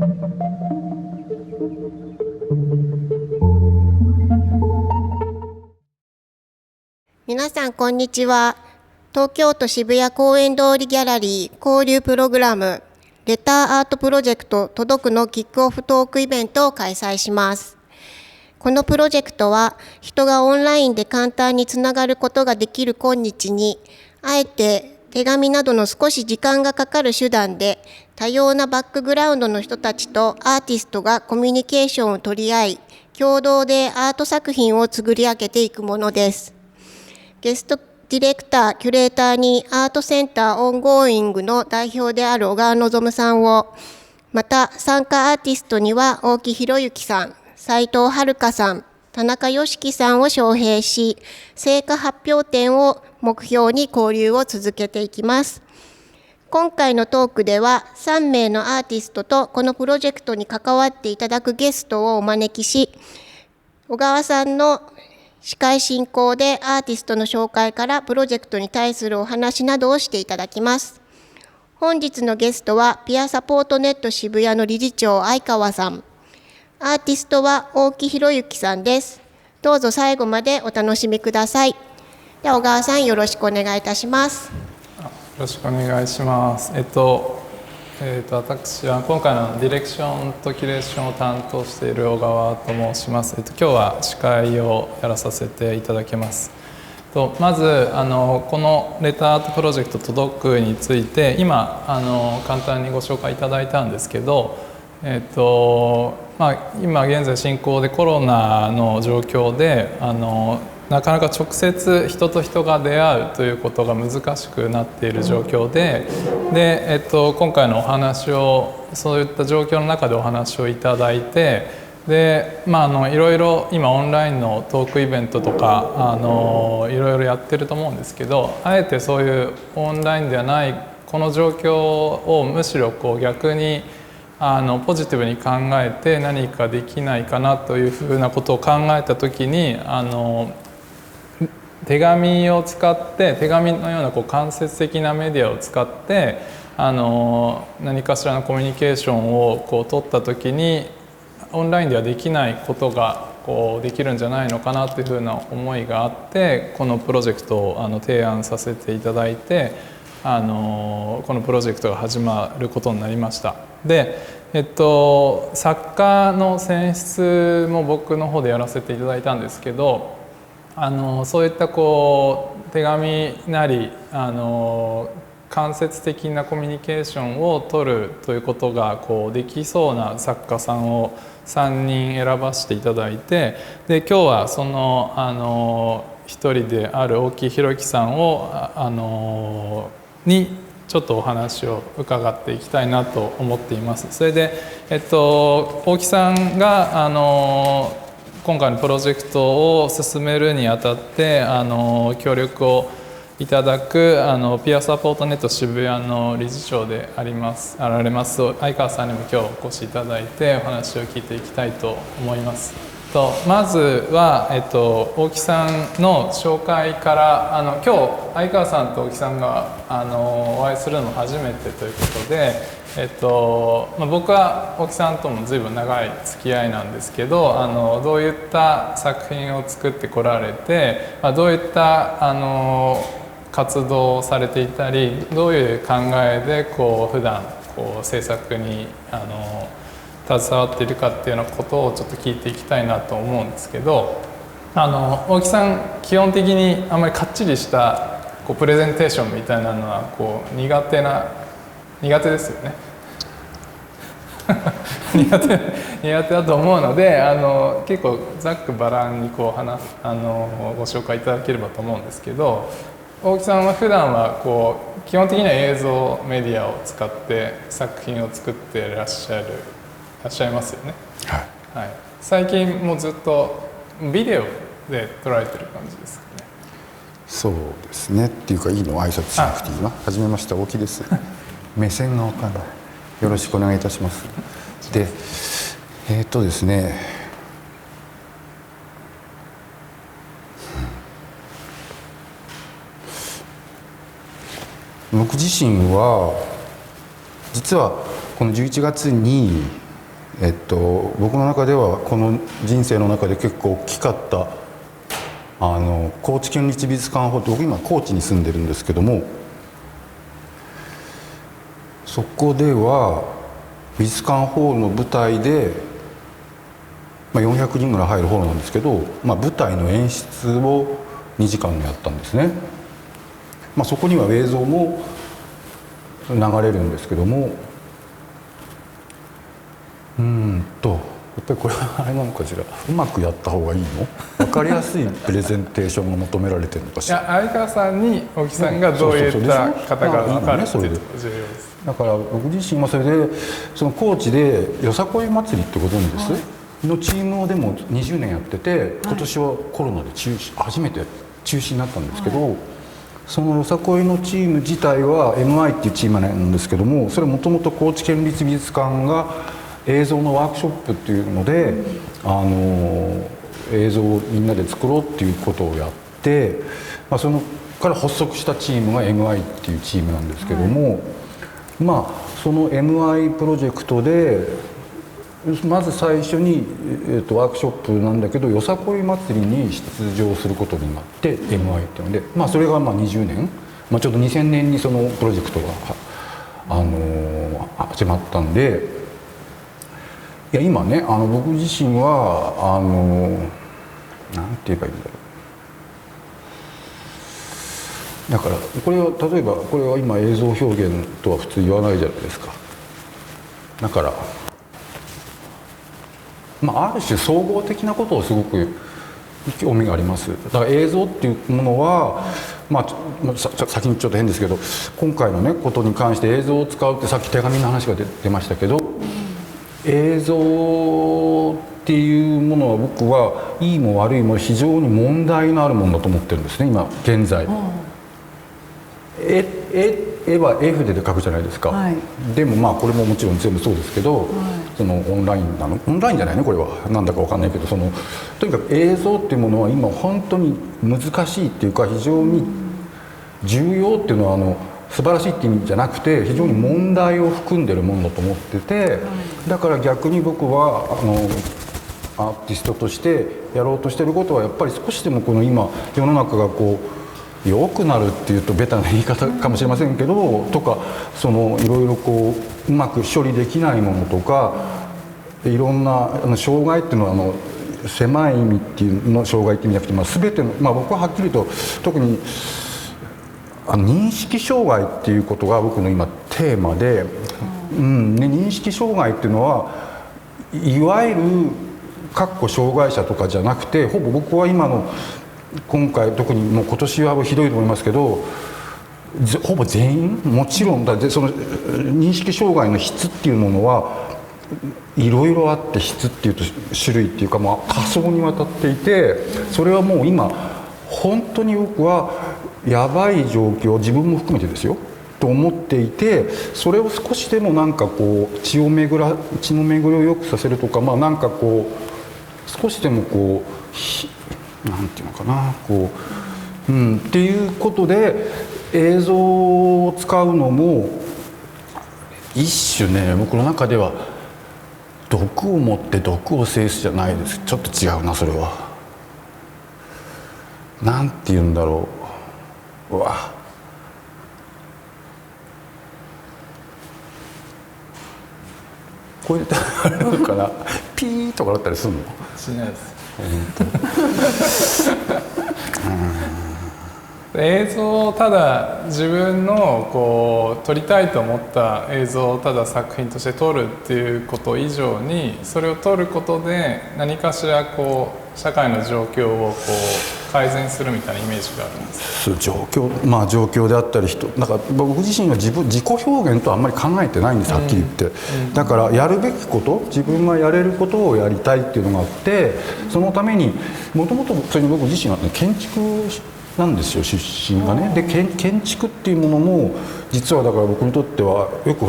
皆さんこんにちは。東京都渋谷公園通りギャラリー交流プログラムレターアートプロジェクト届くのキックオフトークイベントを開催します。このプロジェクトは人がオンラインで簡単につながることができる今日に、あえて手紙などの少し時間がかかる手段で多様なバックグラウンドの人たちとアーティストがコミュニケーションを取り合い、共同でアート作品を作り上げていくものです。ゲストディレクター、キュレーターにアートセンターオンゴーイングの代表である小川望さんを、また参加アーティストには大木博之さん、斉藤遥さん、田中良樹さんを招聘し、成果発表展を目標に交流を続けていきます。今回のトークでは3名のアーティストとこのプロジェクトに関わっていただくゲストをお招きし、小川さんの司会進行でアーティストの紹介からプロジェクトに対するお話などをしていただきます。本日のゲストはピアサポートネット渋谷の理事長相川さん、アーティストは大木博之さんです。どうぞ最後までお楽しみください。では小川さん、よろしくお願いいたします。よろしくお願いします。私は今回のディレクションとキュレーションを担当している小川と申します。今日は司会をやらさせていただきます。まずこのレターアートプロジェクト届くについて今簡単にご紹介いただいたんですけど、今現在進行でコロナの状況でなかなか直接人と人が出会うということが難しくなっている状況で、今回のお話をそういった状況の中でお話をいただいて、でいろいろ今オンラインのトークイベントとかいろいろやってると思うんですけど、あえてそういうオンラインではないこの状況をむしろ逆にポジティブに考えて何かできないかなというふうなことを考えた時に手紙を使って手紙のような間接的なメディアを使って何かしらのコミュニケーションを取った時にオンラインではできないことができるんじゃないのかなというふうな思いがあって、このプロジェクトを提案させていただいてこのプロジェクトが始まることになりました。で、作家の選出も僕の方でやらせていただいたんですけど、そういった手紙なり間接的なコミュニケーションを取るということができそうな作家さんを3人選ばせていただいて、で今日はその一人である大木博之さんをにちょっとお話を伺っていきたいなと思っています。それで、大木さんが今回のプロジェクトを進めるにあたって協力をいただくピアサポートネット渋谷の理事長であられます相川さんにも今日お越しいただいてお話を聞いていきたいと思います。まずは、大木さんの紹介から今日相川さんと大木さんがお会いするの初めてということで、僕は大木さんとも随分長い付き合いなんですけどどういった作品を作ってこられて、どういった活動をされていたり、どういう考えで普段制作に携わっているかっていうようなことをちょっと聞いていきたいなと思うんですけど、大木さん基本的にあんまりかっちりしたプレゼンテーションみたいなのは苦手ですよね苦手だと思うので結構ざっくばらんにご紹介いただければと思うんですけど、大木さんは普段は基本的には映像メディアを使って作品を作っていらっしゃいますよね。はい、最近もずっとビデオで撮られてる感じですかね。そうですね。っていうかいいの挨拶しなくていいな。はじめまして、大木です。目線がわかんない。よろしくお願いいたします。で、ですね。僕自身は実はこの11月に僕の中ではこの人生の中で結構大きかった高知県立美術館ホール、僕今高知に住んでるんですけども、そこでは美術館ホールの舞台で、400人ぐらい入るホールなんですけど、舞台の演出を2時間やったんですね。そこには映像も流れるんですけども、やっぱりこれはあれなのかしら、うまくやった方がいいの、分かりやすいプレゼンテーションが求められてるのかしら。いや、相川さんに大木さんがどういった方か分かるっていうのが重要です。だから僕自身はそれでその高知でよさこい祭りってご存知です、のチームをでも20年やってて、今年はコロナで初めて中止になったんですけど、そのよさこいのチーム自体は MI っていうチームなんですけども、それもともと高知県立美術館が映像のワークショップっていうので、映像をみんなで作ろうっていうことをやって、そのから発足したチームが MI っていうチームなんですけども、その MI プロジェクトでまず最初に、ワークショップなんだけどよさこい祭りに出場することになって MI っていうので、それが20年、ちょっと2000年にそのプロジェクトが、始まったんで。いや今ね、僕自身はなんて言えばいいんだろう。だからこれは例えばこれは今映像表現とは普通言わないじゃないですか。だからある種総合的なことをすごく興味があります。だから映像っていうものは先にちょっと変ですけど、今回のねことに関して映像を使うってさっき手紙の話が出ましたけど、映像っていうものは僕はいいも悪いも非常に問題のあるものだと思ってるんですね、今現在。絵は絵筆で描くじゃないですか、でもこれももちろん全部そうですけど、そのオンラインじゃないね、これはなんだか分かんないけど、とにかく映像っていうものは今本当に難しいっていうか、非常に重要っていうのは素晴らしいって意味じゃなくて、非常に問題を含んでるものだと思ってて、だから逆に僕はアーティストとしてやろうとしてることは、やっぱり少しでもこの今世の中が良くなるっていうとベタな言い方かもしれませんけど、とかいろいろうまく処理できないものとか、いろんな障害っていうのは狭い意味っていうの障害って意味じゃなくて、全ての僕ははっきりと特に認識障害っていうことが僕の今テーマで、認識障害っていうのはいわゆる障害者とかじゃなくて、ほぼ僕は今回特にもう今年はひどいと思いますけど、ほぼ全員もちろんその認識障害の質っていうものはいろいろあって、質っていうと種類っていうか多層にわたっていて、それはもう今本当に僕はやばい状況、自分も含めてですよと思っていて、それを少しでも血の巡りを良くさせるとか、少しでもなんていうのかなっていうことで映像を使うのも一種ね、僕の中では毒を持って毒を制すじゃないです。ちょっと違うな、それは。なんて言うんだろう。これあれなのかなピーとかだったりするの？しないです。映像をただ自分の撮りたいと思った映像をただ作品として撮るっていうこと以上に、それを撮ることで何かしら社会の状況を改善するみたいなイメージがあるんです。状況であったりだから僕自身は自己表現とはあんまり考えてないんです、はっきり言って。だからやるべきこと、自分がやれることをやりたいっていうのがあって、そのためにもともとそれに僕自身は、建築なんですよ、出身がね。で建築っていうものも実はだから僕にとってはよく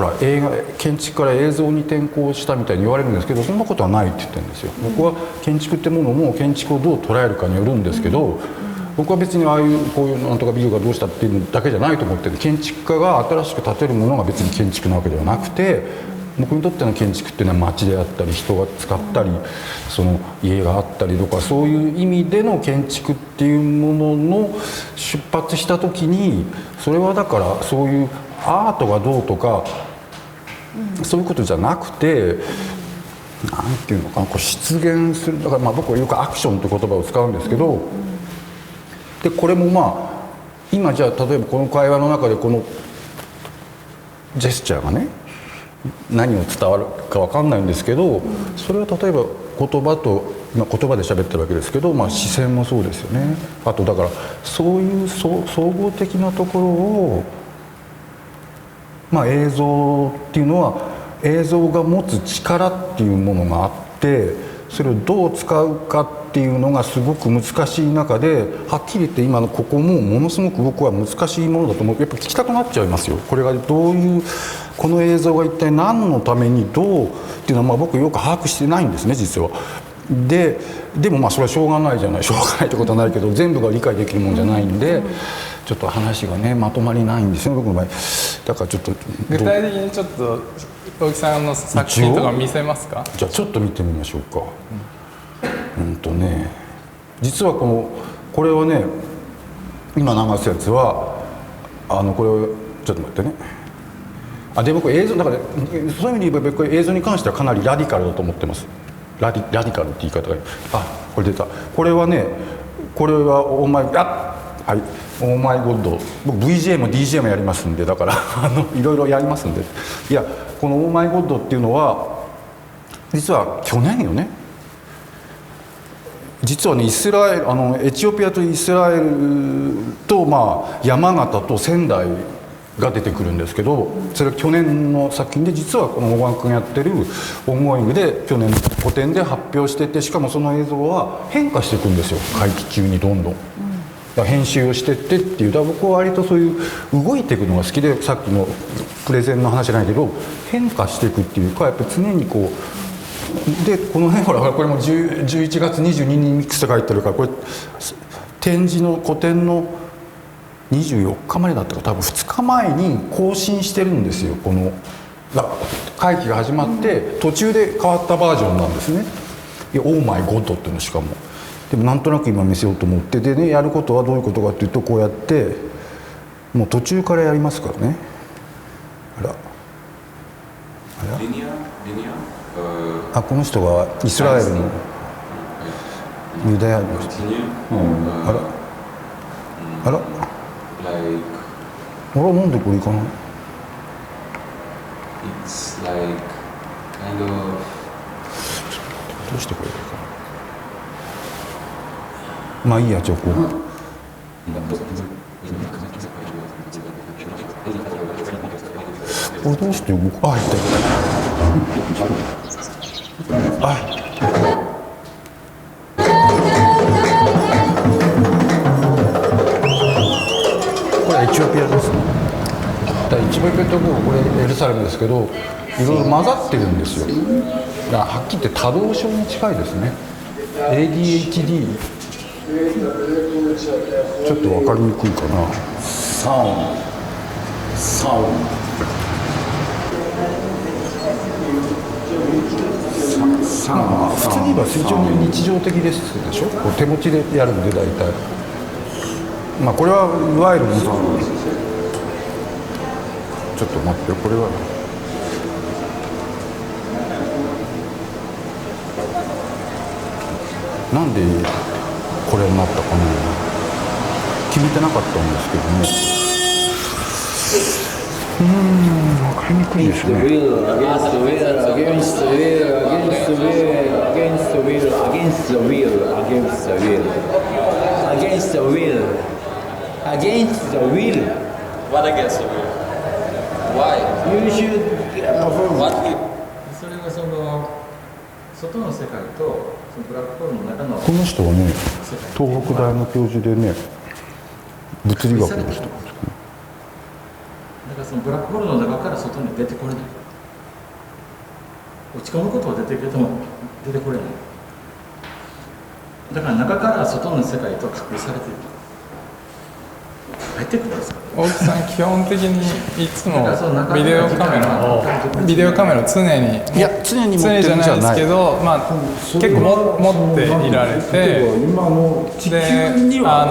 建築から映像に転向したみたいに言われるんですけど、そんなことはないって言ってるんですよ。僕は建築ってものも建築をどう捉えるかによるんですけど、僕は別にこういうなんとかビルがどうしたっていうのだけじゃないと思ってる。建築家が新しく建てるものが別に建築なわけではなくて、僕にとっての建築っていうのは街であったり人が使ったりその家があったりとかそういう意味での建築っていうものの出発した時にそれはだからそういうアートがどうとかそういうことじゃなくてなんていうのかなこう出現するだから僕はよくアクションって言葉を使うんですけどでこれも今じゃあ例えばこの会話の中でこのジェスチャーがね何を伝わるか分かんないんですけどそれは例えば言葉と言葉で喋ってるわけですけど、視線もそうですよね。あとだからそういう総合的なところを、映像っていうのは映像が持つ力っていうものがあってそれをどう使うかっていうのがすごく難しい中ではっきり言って今のここもものすごく僕は難しいものだと思う。やっぱ聞きたくなっちゃいますよ。これがどういうこの映像が一体何のためにどうっていうのは僕よく把握してないんですね実は。でもそれはしょうがないじゃないしょうがないってことはないけど全部が理解できるもんじゃないんでちょっと話がねまとまりないんですよ僕の場合。だからちょっと具体的にちょっと大木さんの作品とか見せますか？じゃあちょっと見てみましょうか。実はこれはね今流すやつはこれをちょっと待ってね。で僕映像だからそういう意味で言えば僕映像に関してはかなりラディカルだと思ってます。ラディカルって言い方がこれ出た。これはねこれはオーマイゴッド僕 VJ も DJ もやりますんでだからいろいろやりますんでいやこのオーマイゴッドっていうのは実は去年よね実はねイスラエルエチオピアとイスラエルと山形と仙台が出てくるんですけどそれは去年の作品で実はこの大川君がやってるオンゴーイングで去年個展で発表しててしかもその映像は変化していくんですよ会期中にどんどん。編集をしてってっていうだから僕は割とそういう動いていくのが好きでさっきのプレゼンの話じゃないけど変化していくっていうかやっぱり常にでこのねほらこれも11月22日にミックスで書いてるからこれ展示の個展の24日までだったか多分2日前に更新してるんですよこの会期が始まって途中で変わったバージョンなんですね。オーマイゴッドっていうのしかも。でもなんとなく今見せようと思ってでねやることはどういうことかっていうとこうやってもう途中からやりますからね。この人がイスラエルのユダヤの人。なんでこれいかない？ It's like kind of どうしてこれいいかな。いいやじゃあこう。これどうして動く？いったこれエチオピアですね。エチオピアとこれエルサレムですけどいろいろ混ざってるんですよ。だからはっきり言って多動症に近いですね。ADHD ちょっと分かりにくいかな。サウン普通に言えば非常に日常的ですでしょ。こう手持ちでやるんで大体これはいわゆるちょっと待ってこれはなんでこれになったかな決めてなかったんですけどね。分かりにくいですね。what against the will? Why? You should What will? それは外の世界とブラックホールの中のこの人はね東北大の教授でね物理学の人なんですね。だからそのブラックホールの中から外に出てこれない。落ち込むことは出てくれても出てこれない。だから中から外の世界と隔離されている。入ってくるんですか？大木さん基本的にいつもビデオカメラを常にいや常に持ってるんじゃじゃないないですけど、まあ、結構持っていられて、今の地球でには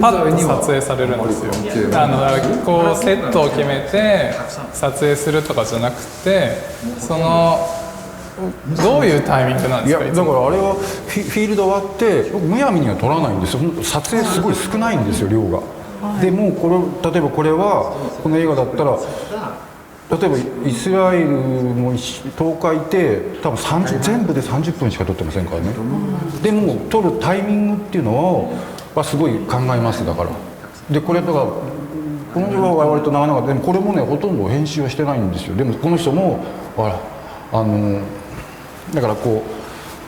パッと撮影されるんですよ。だからこうセットを決めて撮影するとかじゃなくて、そのどういうタイミングなんですか？いやだからあれはフィールド終わってむやみには撮らないんですよ。撮影すごい少ないんですよ、量が。でもこれ例えばこれはこの映画だったら例えばイスラエルも10日いて多分全部で30分しか撮ってませんからね。でも撮るタイミングっていうのはすごい考えます。だからでこれとかこの人は割と長々でもこれもねほとんど編集はしてないんですよ。でもこの人もほらだからこ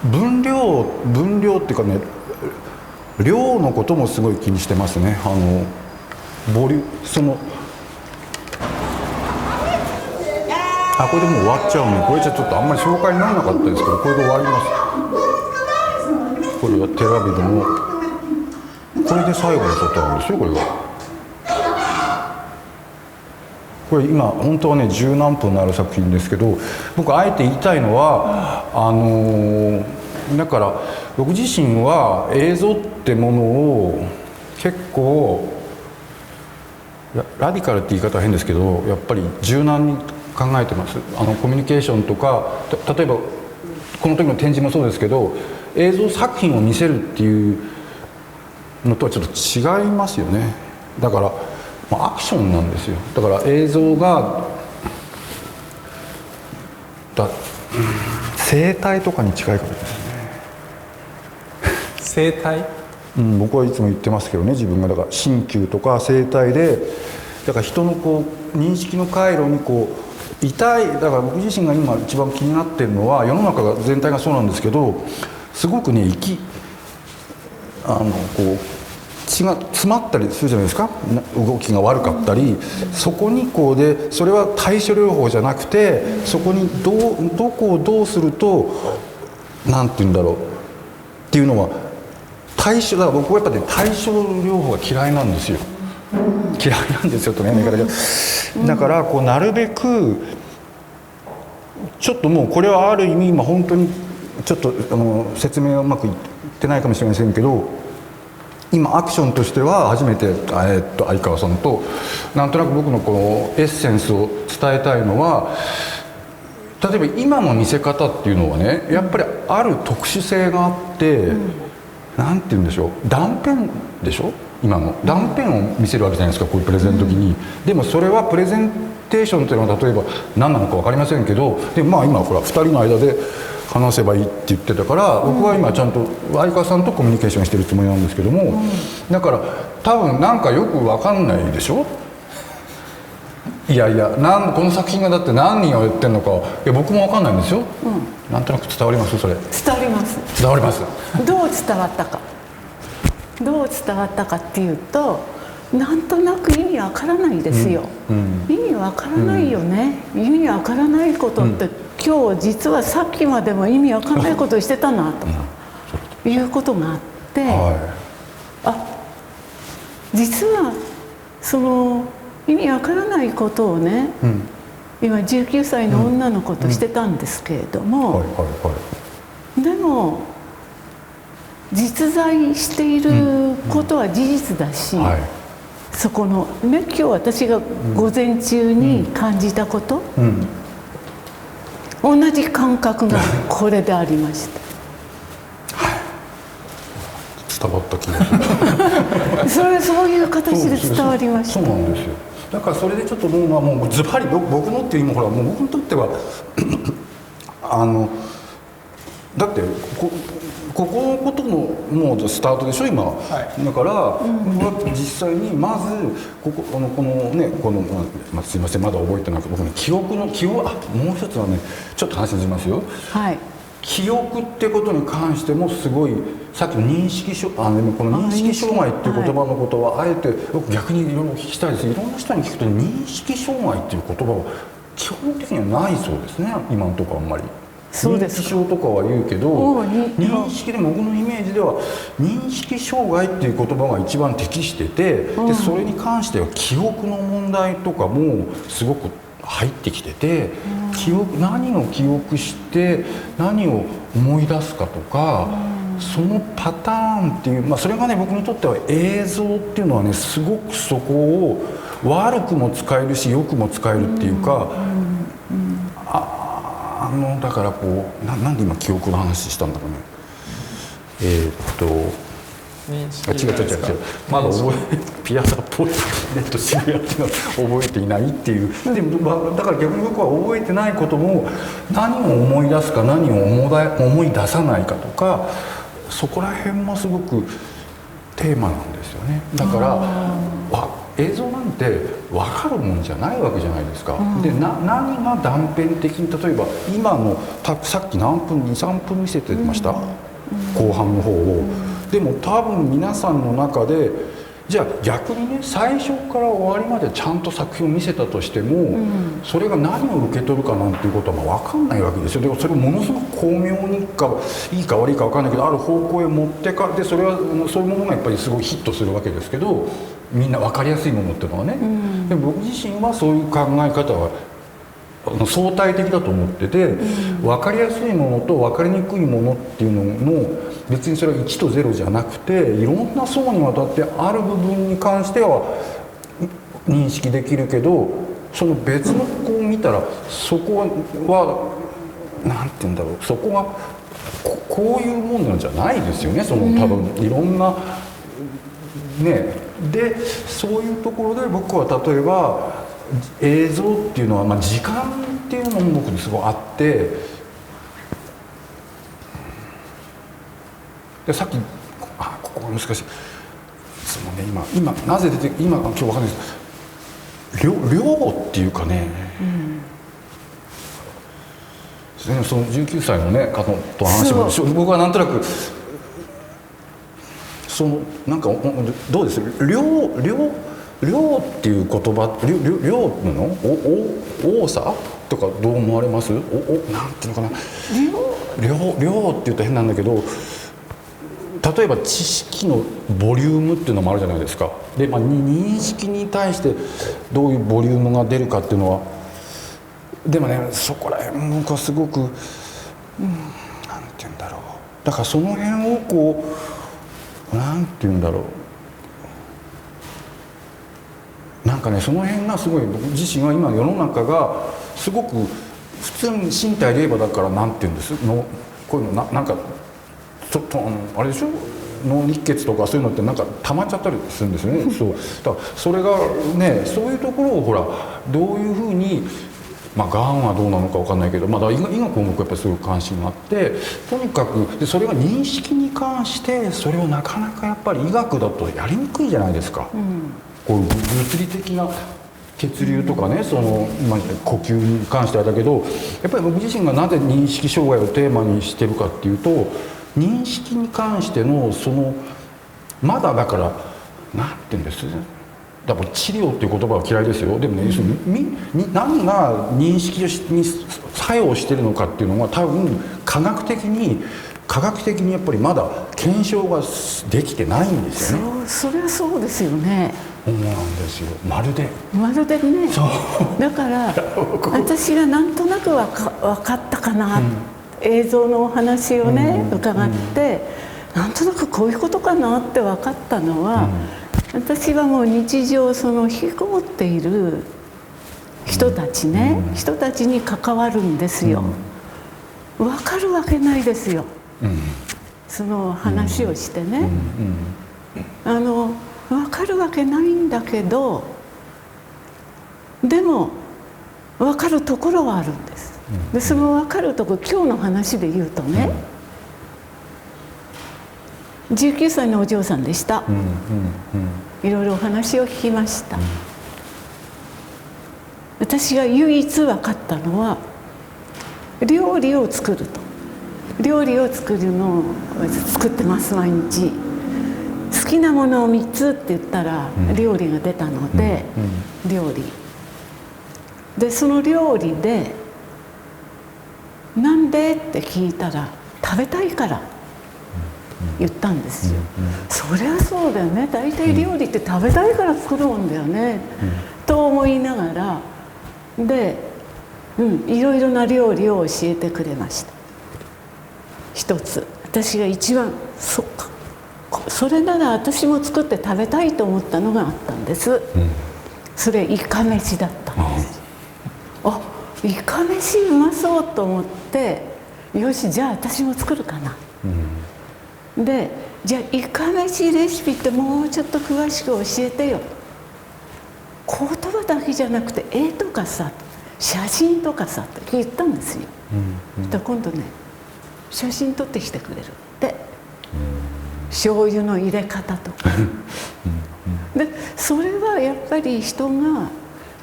う分量っていうかね量のこともすごい気にしてますね。これでもう終わっちゃうね。これじゃちょっとあんまり紹介にならなかったですけどこれで終わります。これはテラビでもこれで最後のことなんですよ。これはこれ今本当はね十何分のある作品ですけど僕あえて言いたいのはだから僕自身は映像ってものを結構ラディカルって言い方は変ですけどやっぱり柔軟に考えてます。コミュニケーションとか例えばこの時の展示もそうですけど映像作品を見せるっていうのとはちょっと違いますよね。だからアクションなんですよ。だから映像が生態とかに近いかもしれないですね。生態？僕はいつも言ってますけどね自分がだから鍼灸とか生態でだから人のこう認識の回路にこう痛いだから僕自身が今一番気になってるのは世の中が全体がそうなんですけどすごくねこう血が詰まったりするじゃないですか。動きが悪かったりそこにこうでそれは対処療法じゃなくてそこにどこをどうするとなんて言うんだろうっていうのはだから僕はやっぱり、ね、対症療法が嫌いなんですよ。嫌いなんですよとね言い方でだからこうなるべくちょっともうこれはある意味今本当にちょっと説明がうまくいってないかもしれませんけど今アクションとしては初めて相川さんとなんとなく僕のこのエッセンスを伝えたいのは例えば今の見せ方っていうのはねやっぱりある特殊性があって、なんて言うんでしょう断片でしょ今の断片を見せるわけじゃないですかこういうプレゼンの時に。でもそれはプレゼンテーションというのは例えば何なのか分かりませんけどで今ほら2人の間で話せばいいって言ってたから僕は今ちゃんと相川さんとコミュニケーションしてるつもりなんですけどもだから多分なんかよく分かんないでしょ。いやこの作品がだって何人が言ってるのか僕も分かんないんですよ。なんとなく伝わりますそれ？伝わります。伝わります。どう伝わったかっていうとなんとなく意味わからないですよ。意味わからないよね。意味わからないことって、今日実はさっきまでも意味わからないことをしてたなということがあって、実はその意味わからないことをね、今19歳の女の子としてたんですけれども、でも実在していることは事実だし、そこのね今日私が午前中に感じたこと、同じ感覚がこれでありました。伝わった気がするそういう形で伝わりました。そうなんですよ。だからそれでちょっともうズバリ僕のっていうほらもう僕にとってはだってここのことのもうスタートでしょ今、だから、僕は実際にまずこのねすいませんまだ覚えてなくて僕ねもう一つはねちょっと話しますよ。記憶ってことに関してもすごいさっきの認識この認識障害っていう言葉のことはあえて僕逆にいろいろ聞きたいです。いろんな人に聞くと認識障害っていう言葉は基本的にはないそうですね今のところあんまり。認知症とかは言うけど、認識で僕のイメージでは認識障害っていう言葉が一番適してて、でそれに関しては記憶の問題とかもすごく入ってきてて、何を記憶して何を思い出すかとか、そのパターンっていう、それがね僕にとっては映像っていうのはねすごくそこを悪くも使えるし良くも使えるっていうか、だからこうなんで今記憶の話したんだろうね。違うまだピアノっぽい渋谷っていうのは覚えていないっていう。でもだから逆に僕は覚えてないことも何を思い出すか何を思い出さないかとか、そこら辺もすごくテーマなんですよね。だから映像なんて分かるもんじゃないわけじゃないですか。で何が断片的に、例えば今のさっき何分23分見せてました、後半の方を。でも多分皆さんの中でじゃあ逆にね最初から終わりまでちゃんと作品を見せたとしても、それが何を受け取るかなんていうことは分かんないわけですよ。でもそれをものすごく巧妙にいいか悪いか分かんないけどある方向へ持ってかで、それはそういうものがやっぱりすごいヒットするわけですけど、みんな分かりやすいものっていうのはね、でも僕自身はそういう考え方は相対的だと思ってて、分かりやすいものと分かりにくいものっていうのの別にそれは1と0じゃなくて、いろんな層にわたってある部分に関しては認識できるけど、その別の子を見たらそこは何て言うんだろう、そこがこういうもんなんじゃないですよね。その多分いろんなね、でそういうところで僕は例えば映像っていうのは、時間っていうのも僕にすごいあって、でさっきここが難しい、そのね今なぜ出て今日分かんないです量っていうかね、その19歳のね方と話も僕はなんとなくなんかどうです量っていう言葉、量の多さとかどう思われます？なんていうのかな、量って言うと変なんだけど、例えば知識のボリュームっていうのもあるじゃないですか。で、認識に対してどういうボリュームが出るかっていうのは、でもねそこら辺僕はすごくなんて言うんだろう、だからその辺をこうなんて言うんだろう、なんかねその辺がすごい僕自身は今世の中がすごく普通に身体で言えばだからなんて言うんですの、こういうのなんかちょっとあれでしょ、脳日血とかそういうのってなんか溜まっちゃったりするんですよね。そうだからそれがね、そういうところをほらどういうふうに、がんはどうなのか分かんないけど、医学も僕やっぱりすごく関心があって、とにかくでそれが認識に関してそれをなかなかやっぱり医学だとやりにくいじゃないですか。こういう物理的な血流とかね、その呼吸に関してはだけど、やっぱり僕自身がなぜ認識障害をテーマにしてるかっていうと、認識に関してのまだだからなんて言うんです、だから治療っていう言葉は嫌いですよ。でもね、何が認識に作用してるのかっていうのは多分科学的にやっぱりまだ検証ができてないんですよね。それはそうですよね。そうなんですよ。まるでね。だから私がなんとなく分かったかな、映像のお話をね、伺って、なんとなくこういうことかなって分かったのは、私はもう日常引きこもっている人たちね、人たちに関わるんですよ。分かるわけないですよ。その話をしてね、分かるわけないんだけど、でも分かるところはあるんです。でその分かるところ、今日の話で言うとね、19歳のお嬢さんでした。いろいろお話を聞きました。私が唯一分かったのは、料理を作ると。料理を作るのを作ってます、毎日。好きなものを3つって言ったら料理が出たので、料理でその料理でなんでって聞いたら食べたいから言ったんですよ。そりゃそうだよね、大体料理って食べたいから作るもんだよね、と思いながらで、いろいろな料理を教えてくれました。一つ私が一番そっかそれなら私も作って食べたいと思ったのがあったんです、それイカ飯だったんです。あ、イカ飯うまそうと思って、よしじゃあ私も作るかな、でじゃあイカ飯レシピってもうちょっと詳しく教えてよ、言葉だけじゃなくて絵とかさ写真とかさって言ったんですよ。で今度ね写真撮ってきてくれるって醤油の入れ方とかでそれはやっぱり人が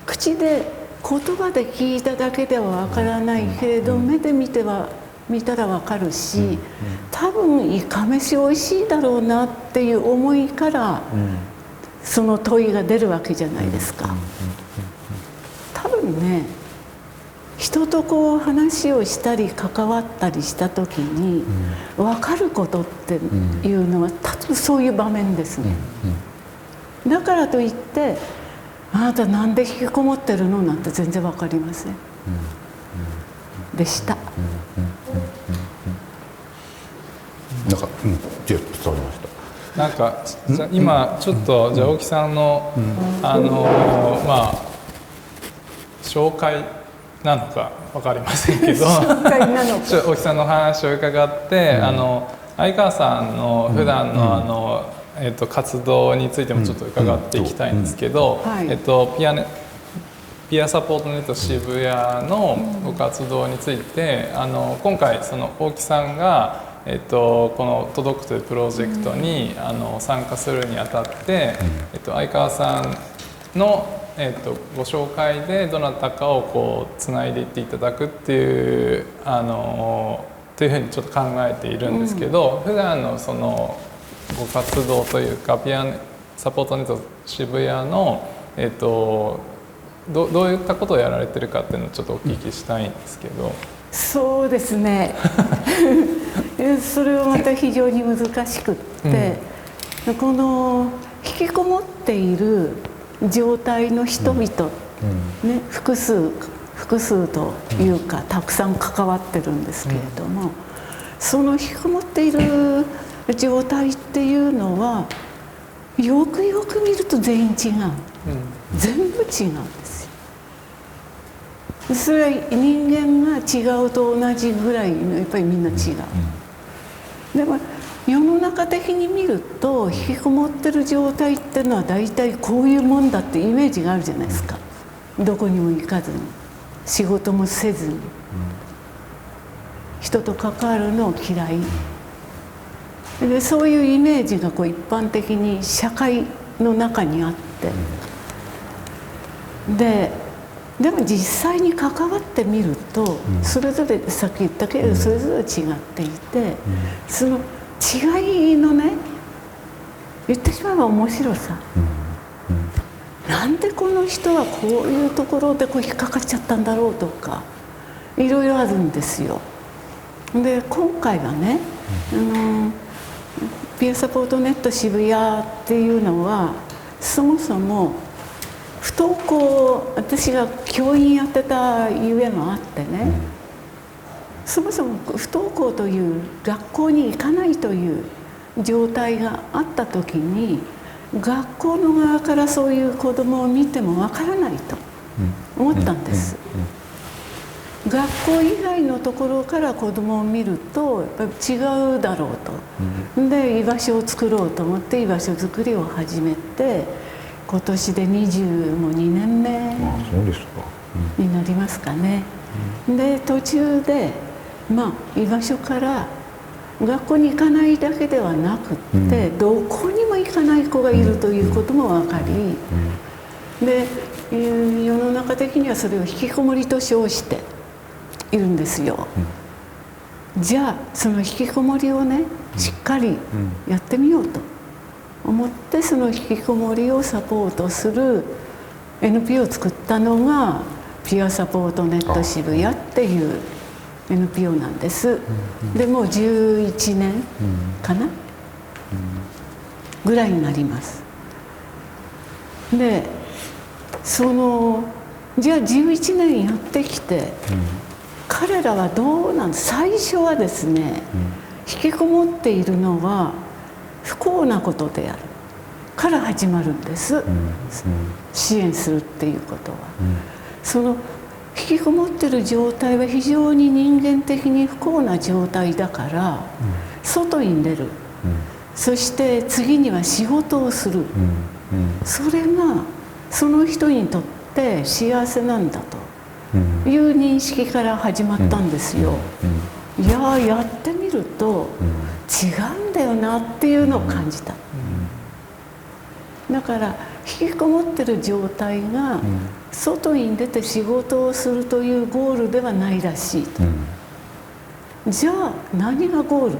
口で言葉で聞いただけではわからないけれど目で見たらわかるし、多分イカ飯おいしいだろうなっていう思いからその問いが出るわけじゃないですか。多分ね人とこう話をしたり関わったりした時に分かることっていうのは多分そういう場面ですね。だからといってあなたなんで引きこもってるのなんて全然分かりませんでした。なんか伝わりました。なんか今ちょっとじゃあ大木さんの紹介なのか分かりませんけど大木さんの話を伺って、相川さんの普段の活動についてもちょっと伺っていきたいんですけど、ピアサポートネット渋谷のご活動について今回その大木さんがこの「届く」というプロジェクトに参加するにあたって相川さんのご紹介でどなたかをこうつないでいっていただくっていうというふうにちょっと考えているんですけど、普段のそのご活動というかピアサポートネット渋谷のどういったことをやられてるかっていうのをちょっとお聞きしたいんですけど。そうですねそれはまた非常に難しくって、この引きこもっている状態の人々、複数というかたくさん関わってるんですけれども、その引きこもっている状態っていうのはよくよく見ると全員違う、全部違うんですよ。それは人間が違うと同じぐらいやっぱりみんな違う、でも世の中的に見ると引きこもってる状態っていうのは大体こういうもんだってイメージがあるじゃないですか。どこにも行かずに仕事もせずに人と関わるのを嫌いで、そういうイメージがこう一般的に社会の中にあって、でも実際に関わってみるとそれぞれさっき言ったけどそれぞれ違っていて、その違いのね言ってしまえば面白さ、なんでこの人はこういうところでこう引っかかっちゃったんだろうとかいろいろあるんですよ。で今回はね、ピアサポートネット渋谷っていうのはそもそも不登校、私が教員やってたゆえもあってね、そもそも不登校という学校に行かないという状態があった時に学校の側からそういう子どもを見てもわからないと思ったんです。学校以外のところから子どもを見るとやっぱり違うだろうと、で居場所を作ろうと思って居場所づくりを始めて今年で22年目になりますかね。で途中で居場所から学校に行かないだけではなくって、どこにも行かない子がいるということも分かり、で世の中的にはそれを引きこもりと称しているんですよ。じゃあその引きこもりをねしっかりやってみようと思って、その引きこもりをサポートする NPO を作ったのがピアサポートネット渋谷っていう NPO なんです。でもう11年かな、ぐらいになります。でじゃあ11年やってきて、彼らはどうなんです。最初はですね、引きこもっているのは不幸なことであるから始まるんです、支援するっていうことは。その引きこもってる状態は非常に人間的に不幸な状態だから、外に出る、そして次には仕事をする、それがその人にとって幸せなんだという認識から始まったんですよ。いややってみると違うんだよなっていうのを感じた。だから引きこもってる状態が外に出て仕事をするというゴールではないらしいと。じゃあ何がゴール、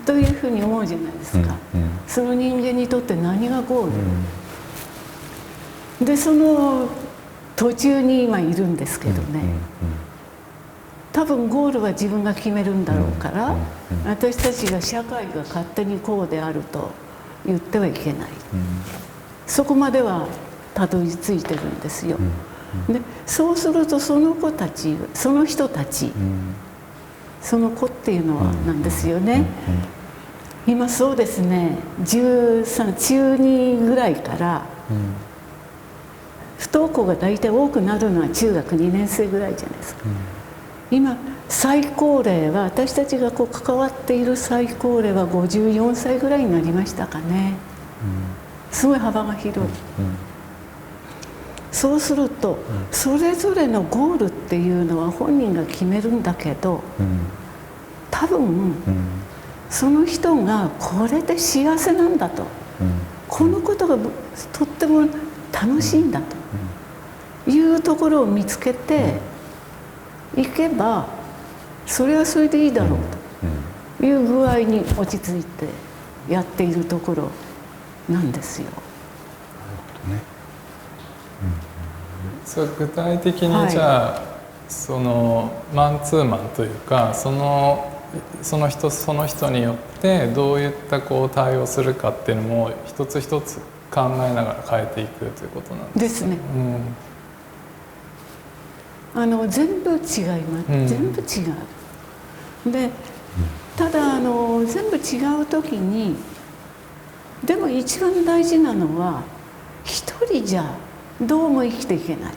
というふうに思うじゃないですか。その人間にとって何がゴール、でその途中に今いるんですけどね、多分ゴールは自分が決めるんだろうから、私たちが社会が勝手にこうであると言ってはいけない、そこまではたどり着いてるんですよ。でそうするとその子たち、その人たち、その子っていうのはなんですよね。今そうですね、13中2ぐらいから不登校が大体多くなるのは中学2年生ぐらいじゃないですか。今最高齢は、私たちがこう関わっている最高齢は54歳ぐらいになりましたかね。すごい幅が広い。そうするとそれぞれのゴールっていうのは本人が決めるんだけど、多分その人がこれで幸せなんだと、このことがとっても楽しいんだというところを見つけていけば、それはそれでいいだろうという具合に落ち着いてやっているところなんですよ。そう具体的にじゃあ、そのマンツーマンというか、その人その人によってどういったこう対応するかっていうのも一つ一つ考えながら変えていくということなんですね。全部違います、全部違う。でただ全部違う時にでも一番大事なのは、一人じゃどうも生きていけない、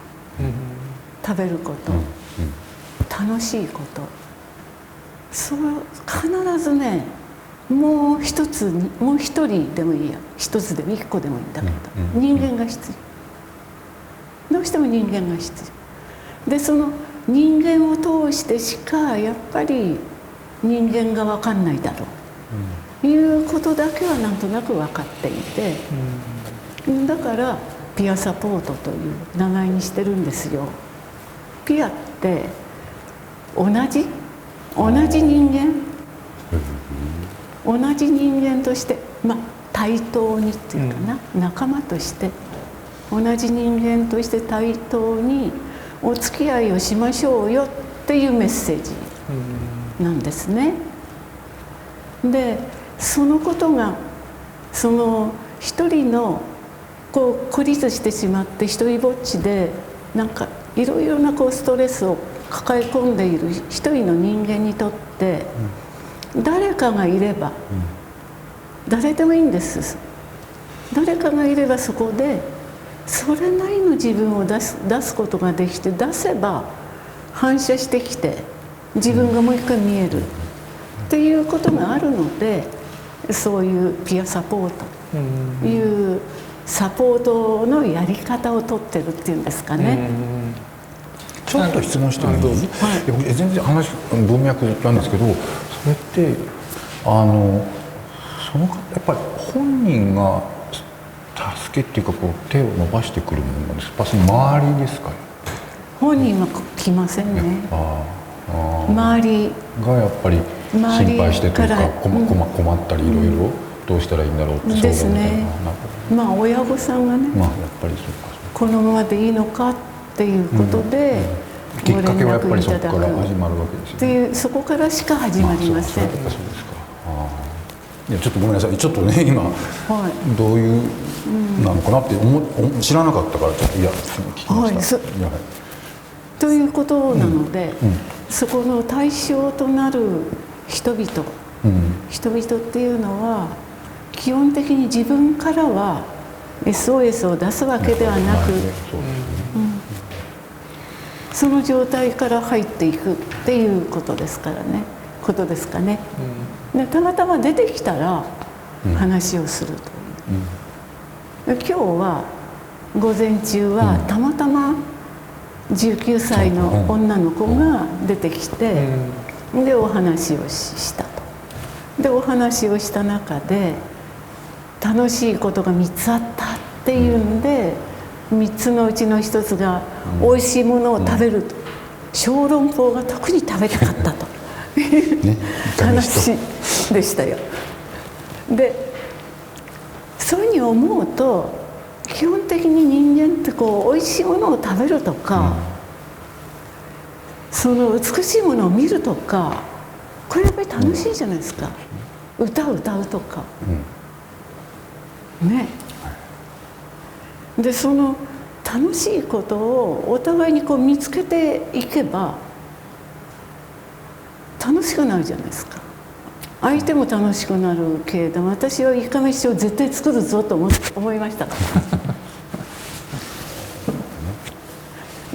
食べること、楽しいこと、それ必ずね、もう一つに、もう一人でもいいや、一つでも一個でもいいんだけど、人間が必要、どうしても人間が必要で、その人間を通してしかやっぱり人間が分かんないだろう、いうことだけはなんとなく分かっていて、だからピアサポートという名前にしてるんですよ。ピアって同じ人間、同じ人間として、対等にっていうかな、仲間として同じ人間として対等にお付き合いをしましょうよっていうメッセージなんですね。でそのことが、その一人のこう孤立してしまって一人ぼっちでなんかいろいろなこうストレスを抱え込んでいる一人の人間にとって、誰かがいれば、誰でもいいんです。誰かがいればそこでそれなりの自分を出すことができて、出せば反射してきて自分がもう一回見えるっていうことがあるので、そういうピアサポートというサポートのやり方をとってるっていうんですかね。ちょっと質問してもいい？全然話文脈なんですけど、それってやっぱり本人が助けっていうかこう手を伸ばしてくるものなんですか？その周りですか？本人は来ませんね。周りがやっぱり心配してというか、困ったりいろいろどうしたらいいんだろうってですね。親御さんがね、やっぱりそうか、このままでいいのかっていうことで、きっかけはやっぱりご連絡いただくそこから始まるわけですよね。っていう、そこからしか始まりません。そうですか。いやちょっとごめんなさい。ちょっとね今、どういうなのかなって知らなかったからちょっと聞きました。ということなので、そこの対象となる人々っていうのは基本的に自分からは SOS を出すわけではなく、その状態から入っていくっていうことですからね、でたまたま出てきたら話をするという、今日は午前中はたまたま19歳の女の子が出てきて、でお話をしたと。でお話をした中で楽しいことが3つあったっていうんで、3つのうちの1つが美味しいものを食べると、小籠包が特に食べたかったという話でしたよ。でそういうふうに思うと、基本的に人間ってこう美味しいものを食べるとか、その美しいものを見るとか、これやっぱり楽しいじゃないですか。歌を歌うとか、ね。でその楽しいことをお互いにこう見つけていけば楽しくなるじゃないですか。相手も楽しくなるけれども、私はいかめしを絶対作るぞと思いました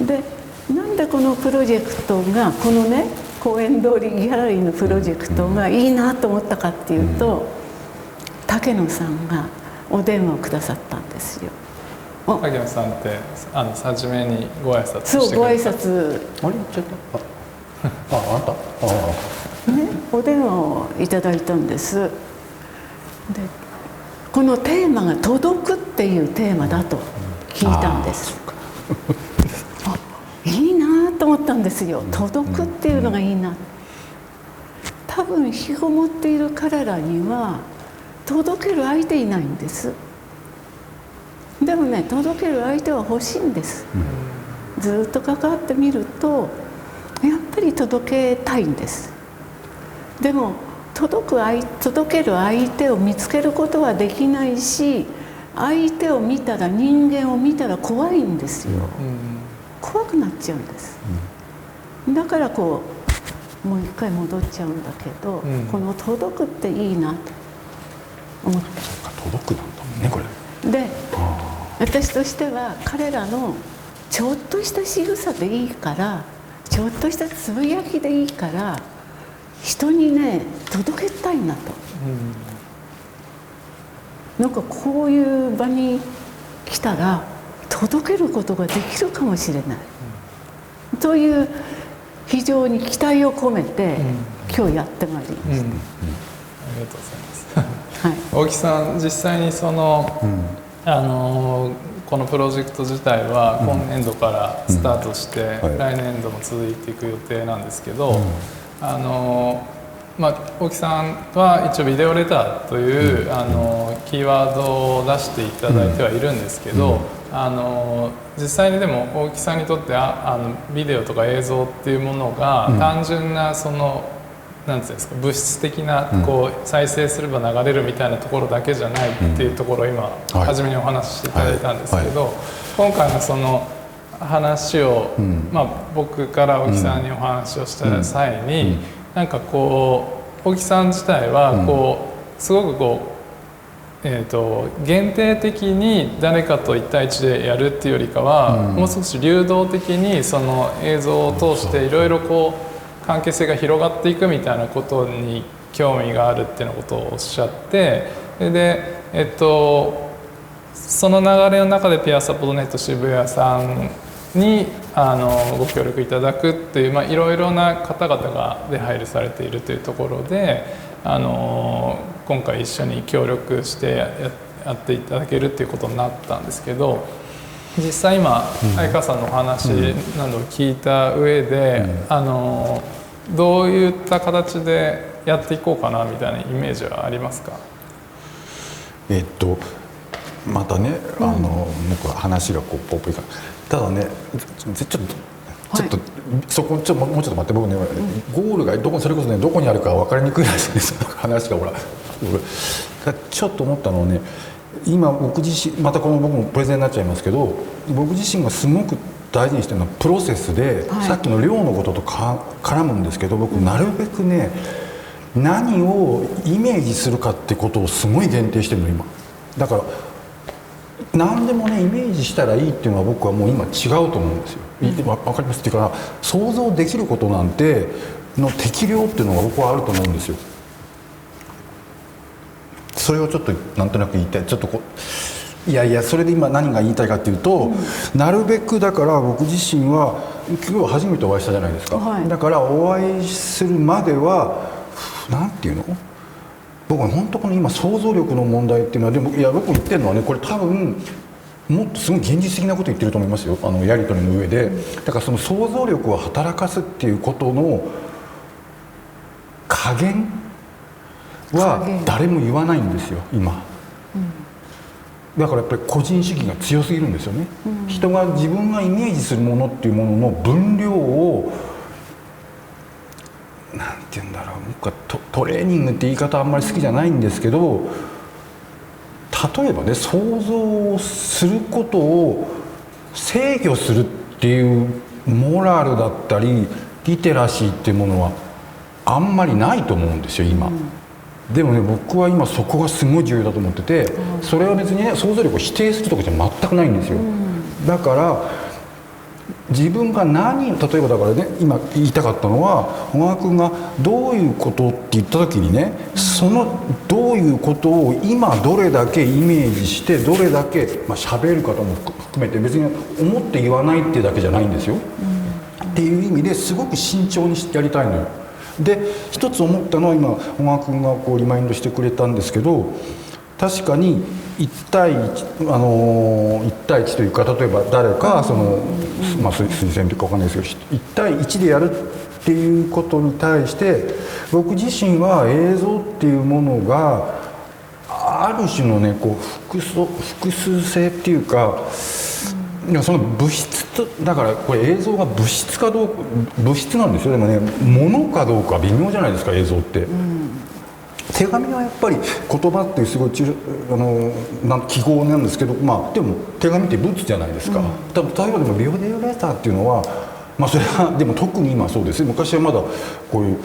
でなんでこのプロジェクトが、このね公園通りギャラリーのプロジェクトがいいなと思ったかっていうと、竹野さんがお電話をくださったんですよ。竹野さんって初めにご挨拶してくれた。そう、ご挨拶。あれ言っちゃった。あんた。ね、お電話をいただいたんです。でこのテーマが「届く」っていうテーマだと聞いたんです。いいなと思ったんですよ。届くっていうのがいいな。多分引きこもっている彼らには届ける相手いないんです。でもね、届ける相手は欲しいんです。ずっと関わってみるとやっぱり届けたいんです。でも届ける相手を見つけることはできないし、相手を見たら、人間を見たら怖いんですよ。怖くなっちゃうんです。だからこうもう一回戻っちゃうんだけど、この届くっていいなと思って。そうか、届くなんだもんねこれ。で、私としては彼らのちょっとした仕草でいいから、ちょっとしたつぶやきでいいから、人にね届けたいなと、なんかこういう場に来たら届けることができるかもしれない、という非常に期待を込めて、今日やってまいりました。ありがとうございます。はい、大木さん、実際にその、このプロジェクト自体は今年度からスタートして、来年度も続いていく予定なんですけど、大木さんは一応ビデオレターという、キーワードを出していただいてはいるんですけど、実際にでも大木さんにとってビデオとか映像っていうものが単純なそのなんていうんですか、物質的なこう再生すれば流れるみたいなところだけじゃないっていうところを今初めにお話ししていただいたんですけど、今回のその話を、僕から大木さんにお話をした際に、なんかこう大木さん自体はこうすごくこう限定的に誰かと1対1でやるっていうよりかは、もう少し流動的にその映像を通していろいろこう関係性が広がっていくみたいなことに興味があるっていうようなことをおっしゃって、でその流れの中でピアサポートネット渋谷さんにご協力いただくっていう、いろいろな方々が出入りされているというところで、今回一緒に協力してやっていただけるっていうことになったんですけど、実際今相川さんのお話などを聞いた上で、どういった形でやっていこうかなみたいなイメージはありますか？またね、僕は話がこうポップいから、ただね、ちょっとそこもうちょっと待って、僕ね、ゴールがそれこそねどこにあるか分かりにくいらしいんですよ話が。ほらちょっと思ったのはね、今僕自身またこの僕もプレゼンになっちゃいますけど、僕自身がすごく大事にしてるのはプロセスで、さっきの量のことと絡むんですけど、僕なるべくね何をイメージするかってことをすごい限定してるの今。だから何でもねイメージしたらいいっていうのは僕はもう今違うと思うんですよ。わかりますっていうか、想像できることなんての適量っていうのが僕はあると思うんですよ。それをちょっとなんとなく言いたい。ちょっといやそれで今何が言いたいかっていうと、なるべくだから僕自身は今日初めてお会いしたじゃないですか、だからお会いするまではなんていうの、僕は本当この今想像力の問題っていうのは、でもいや僕言ってるのはね、これ多分もっとすごい現実的なこと言ってると思いますよ、やり取りの上で。だからその想像力を働かすっていうことの加減は誰も言わないんですよ今。だからやっぱり個人主義が強すぎるんですよね。人が自分がイメージするものっていうものの分量をなんて言うんだろう、僕はトレーニングって言い方あんまり好きじゃないんですけど、例えばね想像することを制御するっていうモラルだったりリテラシーっていうものはあんまりないと思うんですよ今。でもね僕は今そこがすごい重要だと思ってて、それは別にね想像力を否定するとかじゃ全くないんですよ。だから自分が例えばだからね今言いたかったのは、小川君がどういうことって言った時にね、そのどういうことを今どれだけイメージしてどれだけ喋る方も含めて、別に思って言わないっていうだけじゃないんですよ、っていう意味ですごく慎重にやりたいのよ。で一つ思ったのは今小川君がリマインドしてくれたんですけど、確かに1対 1対1というか、例えば誰か推薦というか分かんないですけど1対1でやるっていうことに対して僕自身は映像っていうものがある種のね複数性っていうか、その物質とだからこれ映像が物質かどうか物質なんですよ。でもね物かどうか微妙じゃないですか映像って。手紙はやっぱり言葉っていうすごい記号なんですけど、でも手紙って物じゃないですか。例えばでもビデオレターっていうのはそれはでも特に今そうですね。昔はまだこういう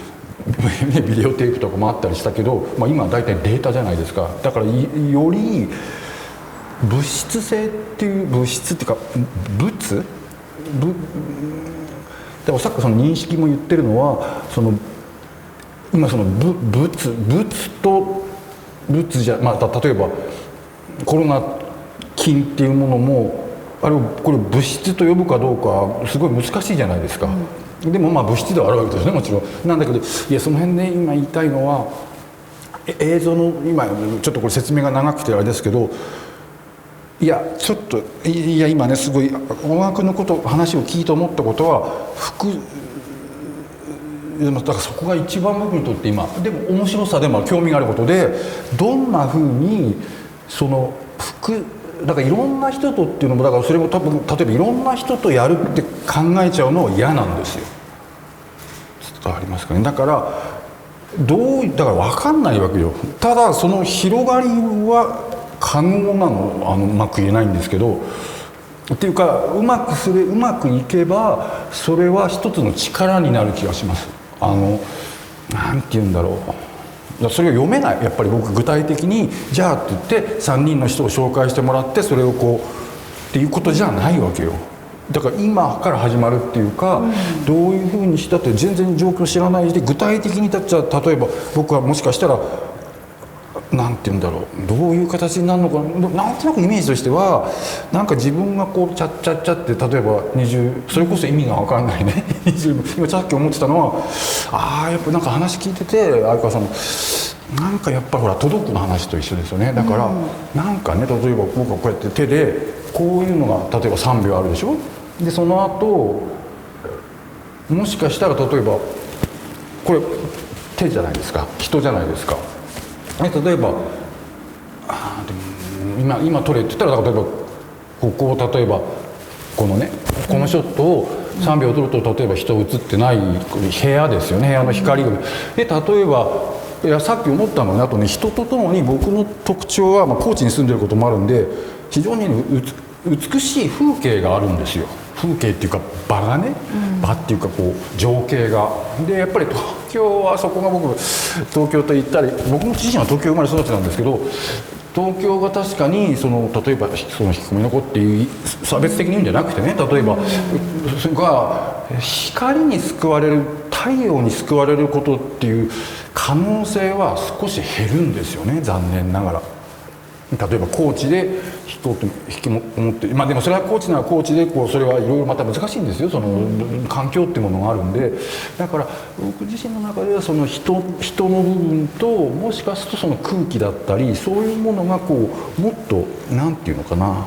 ビデオテープとかもあったりしたけど、今は大体データじゃないですか。だからより物質性っていう物質っていうかでもさっきその認識も言ってるのは今その物と物じゃ例えばコロナ菌っていうものもこれ物質と呼ぶかどうかすごい難しいじゃないですか、でも物質ではあるわけですねもちろん。なんだけどいやその辺で今言いたいのは映像の今ちょっとこれ説明が長くてあれですけど、いやちょっと今ねすごい小川君の話を聞いて思ったことはだからそこが一番僕にとって今でも面白さでも興味があることで、どんなふうにだからいろんな人とっていうのもだからそれも多分例えばいろんな人とやるって考えちゃうのは嫌なんですよ。伝わりますかね。だからだから分かんないわけよ。ただその広がりは可能なのうまく言えないんですけど。っていうかうまくいけばそれは一つの力になる気がします。なんて言うんだろう、それを読めない。やっぱり僕具体的にじゃあって言って3人の人を紹介してもらってそれをっていうことじゃないわけよ。だから今から始まるっていうか、どういうふうにしたって全然状況知らないで具体的に例えば僕はもしかしたらなんて言うんだろう、どういう形になるのかなんとなくイメージとしてはなんか自分がチャッチャッチャって例えばそれこそ意味が分かんないね今さっき思ってたのはやっぱなんか話聞いてて相川さんのなんかやっぱほら届くの話と一緒ですよね。だからなんかね例えば僕はこうやって手でこういうのが例えば3秒あるでしょ。でその後もしかしたら例えばこれ手じゃないですか、人じゃないですか。例えばでも今撮れって言ったら例えばこのショットを3秒撮ると例えば人映ってない部屋ですよね、部屋の光が。で例えばいやさっき思ったのね、あとね、人とともに僕の特徴は、高知に住んでることもあるんで、非常に、美しい風景があるんですよ。風景っていうか場がね、場っていうかこう情景が。でやっぱり東京はそこが僕東京と言ったり、僕自身は東京生まれ育ちなんですけど、東京が確かに例えばその引きこもりの子っていう差別的に言うんじゃなくてね、例えばそれが光に救われる、太陽に救われることっていう可能性は少し減るんですよね、残念ながら。例えば高知で人と引きこもって、でもそれは高知なら高知でそれはいろいろまた難しいんですよ、その環境っていうものがあるんで。だから僕自身の中ではその人の部分と、もしかするとその空気だったり、そういうものがもっとなんていうのかな、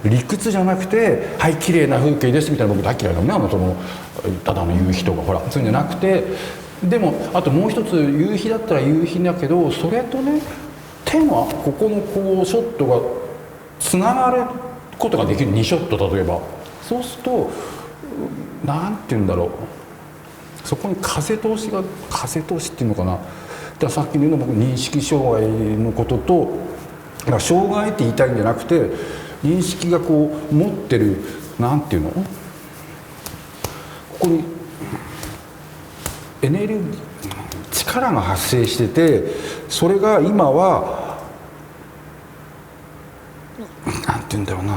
理屈じゃなくて「はい綺麗な風景です」みたいな、僕大嫌いだもんね、ただの夕日とかほらそういうんじゃなくて。でもあともう一つ、夕日だったら夕日だけど、それとね手がここのショットがつながることができる、2ショット例えば。そうするとなんていうんだろう、そこに風通しっていうのかな。だからさっきの言うの僕認識障害のことと、だから障害って言いたいんじゃなくて、認識が持ってるなんていうの、ここにエネルギー、力が発生してて、それが今はなんて言うんだろうな、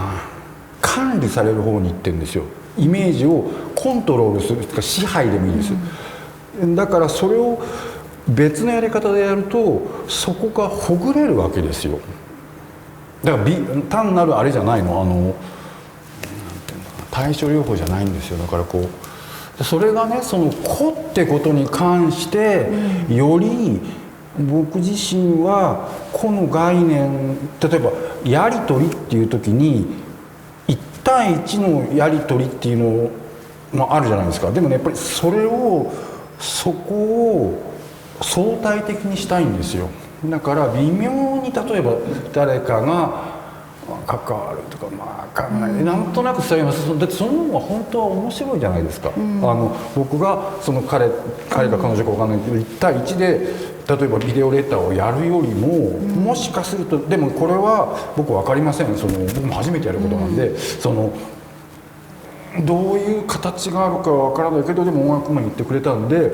管理される方に行ってるんですよ。イメージをコントロールするとか支配でもいいです。だからそれを別のやり方でやると、そこがほぐれるわけですよ。だから単なるあれじゃないの、なんていうの、対処療法じゃないんですよ。だからそれがね、その個ってことに関してより僕自身は個の概念、例えばやり取りっていう時に1対1のやり取りっていうのもあるじゃないですか。でもねやっぱりそこを相対的にしたいんですよ。だから微妙に例えば誰かが関わるとか考え、なんとなく伝えます。だってその方が本当は面白いじゃないですか。僕が彼か彼女か分かんないけど1対1で例えばビデオレターをやるよりも、もしかすると、でもこれは僕分かりません。僕も初めてやることなんで、どういう形があるかは分からないけど、でも音楽も言ってくれたんで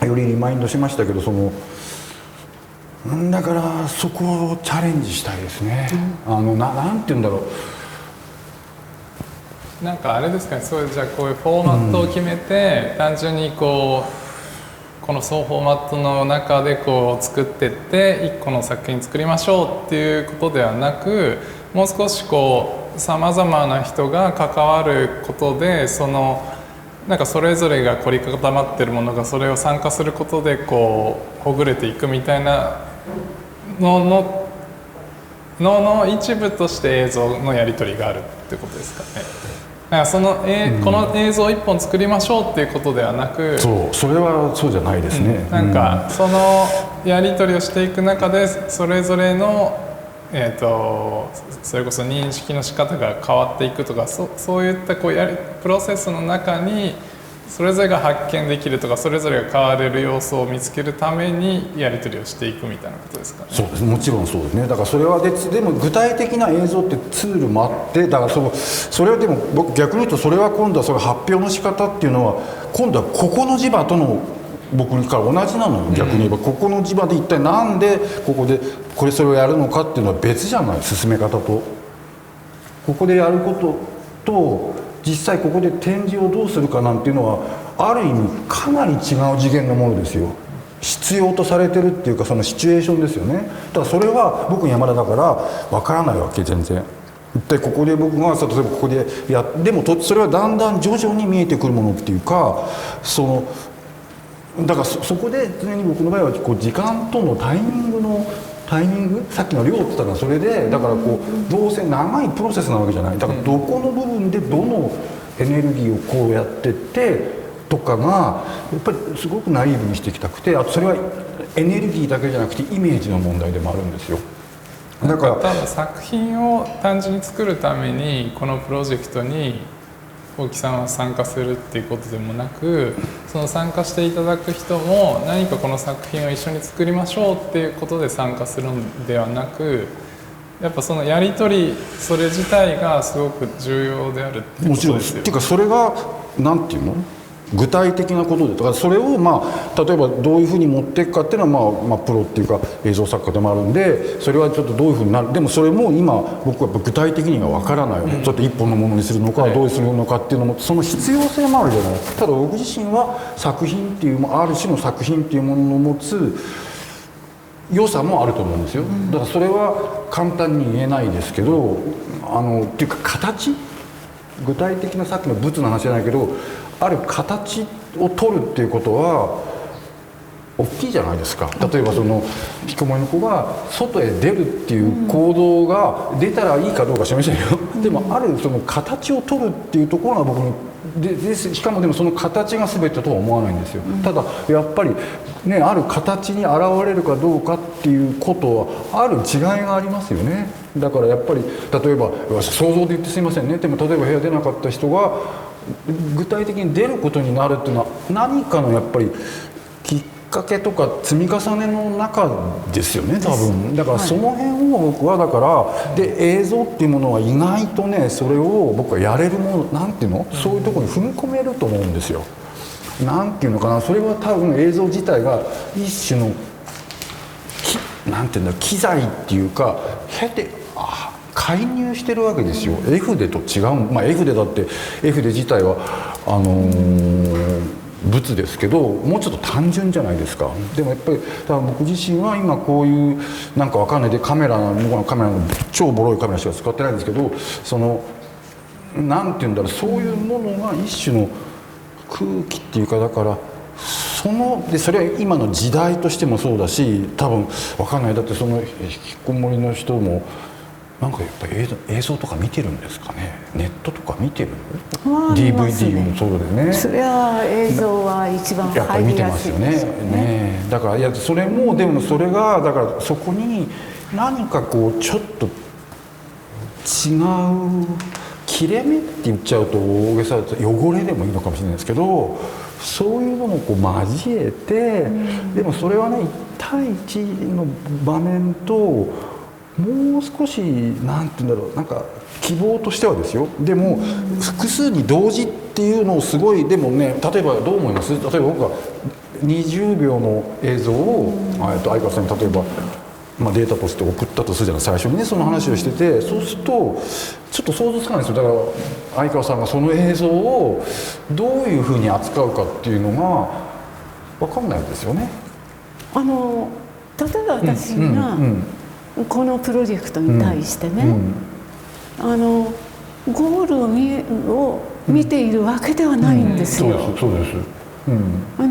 よりリマインドしましたけど、だからそこをチャレンジしたいですね。なんて言うんだろう。なんかあれですかね、じゃあこういうフォーマットを決めて、単純にこの総フォーマットの中で作っていって1個の作品作りましょうっていうことではなく、もう少しさまざまな人が関わることで、なんかそれぞれが凝り固まってるものがそれを参加することでほぐれていくみたいなの一部として映像のやり取りがあるってことですかね。だからこの映像を一本作りましょうっていうことではなく、それはそうじゃないですね。なんかそのやり取りをしていく中でそれぞれのそれこそ認識の仕方が変わっていくとか、そういったプロセスの中にそれぞれが発見できるとか、それぞれが変われる要素を見つけるためにやり取りをしていくみたいなことですかね。そうです、もちろんそうですね。だからそれはでも具体的な映像ってツールもあって、だからそれはでも僕逆に言うと、それは今度は発表の仕方っていうのは今度はここの磁場との僕から同じなのよ。逆に言えばここの磁場で一体なんでここでそれをやるのかっていうのは別じゃない、進め方と。ここでやることと実際ここで展示をどうするかなんていうのはある意味かなり違う次元のものですよ。必要とされてるっていうか、そのシチュエーションですよね。だからそれは僕山田だからわからないわけ、全然。でここで僕が例えばここででもそれはだんだん徐々に見えてくるものっていうか、だからそこで常に僕の場合は時間とのタイミング、さっきの量って言ったのはそれで、だからどうせ長いプロセスなわけじゃない。だからどこの部分でどのエネルギーをやってってとかがやっぱりすごくナイーブにしていきたくて、あとそれはエネルギーだけじゃなくてイメージの問題でもあるんですよ。だから多分作品を単純に作るためにこのプロジェクトに大木さんは参加するっていうことでもなく、その参加していただく人も何かこの作品を一緒に作りましょうっていうことで参加するのではなく、やっぱそのやり取りそれ自体がすごく重要であるってことですよね。もちろんです。っていうかそれがなんていうの、具体的なことで、だからそれを例えばどういうふうに持っていくかっていうのはプロっていうか映像作家でもあるんで、それはちょっとどういうふうになる、でもそれも今僕はやっぱ具体的には分からない、ちょっと一本のものにするのか、どうするのかっていうのもその必要性もあるじゃない。ただ僕自身は作品っていうある種の作品っていうものの持つ良さもあると思うんですよ。だからそれは簡単に言えないですけど、っていうか形、具体的なさっきの物の話じゃないけど、ある形を取るっていうことは大きいじゃないですか。例えばその引きこもりの子が外へ出るっていう行動が出たらいいかどうか知りませんよ。でもあるその形を取るっていうところが僕のしかもでもその形が全てとは思わないんですよ。ただやっぱりね、ある形に現れるかどうかっていうことはある違いがありますよね。だからやっぱり例えば想像で言ってすいませんね、でも例えば部屋出なかった人が具体的に出ることになるっていうのは何かのやっぱりきっかけとか積み重ねの中ですよね、多分。だからその辺を僕はだからで映像っていうものは意外とね、それを僕はやれるものなんていうの、そういうところに踏み込めると思うんですよ。なんていうのかな、それは多分映像自体が一種のなんていうんだ、機材っていうか経て介入してるわけですよ。絵筆と違う、絵筆だって絵筆自体は物ですけどもうちょっと単純じゃないですか。でもやっぱり僕自身は今こういうなんかわかんないで僕のカメラの超ボロいカメラしか使ってないんですけど、そのなんていうんだろう、そういうものが一種の空気っていうか、だからそれは今の時代としてもそうだし、多分わかんない、だってその引きこもりの人もなんかやっぱり映像とか見てるんですかね、ネットとか見てる、DVD もそうだよね。それは映像は一番やっぱり見て入りやますよね。すいですよね。だからそれもでもそれがだからそこに何かこうちょっと違う切れ目って言っちゃうと大げさだと汚れでもいいのかもしれないですけど、そういうのもこう交えて、でもそれはね1対1の場面ともう少しなんて言うんだろう、なんか希望としてはですよ。でも複数に同時っていうのをすごい、でもね、例えばどう思います？例えば僕が20秒の映像を相川さんに例えばデータとして送ったとするじゃない、最初にねその話をしてて、そうするとちょっと想像つかないですよ。だから相川さんがその映像をどういうふうに扱うかっていうのが分かんないですよね。例えば私がこのプロジェクトに対してね、ゴールを見ているわけではないんですよ。そうです。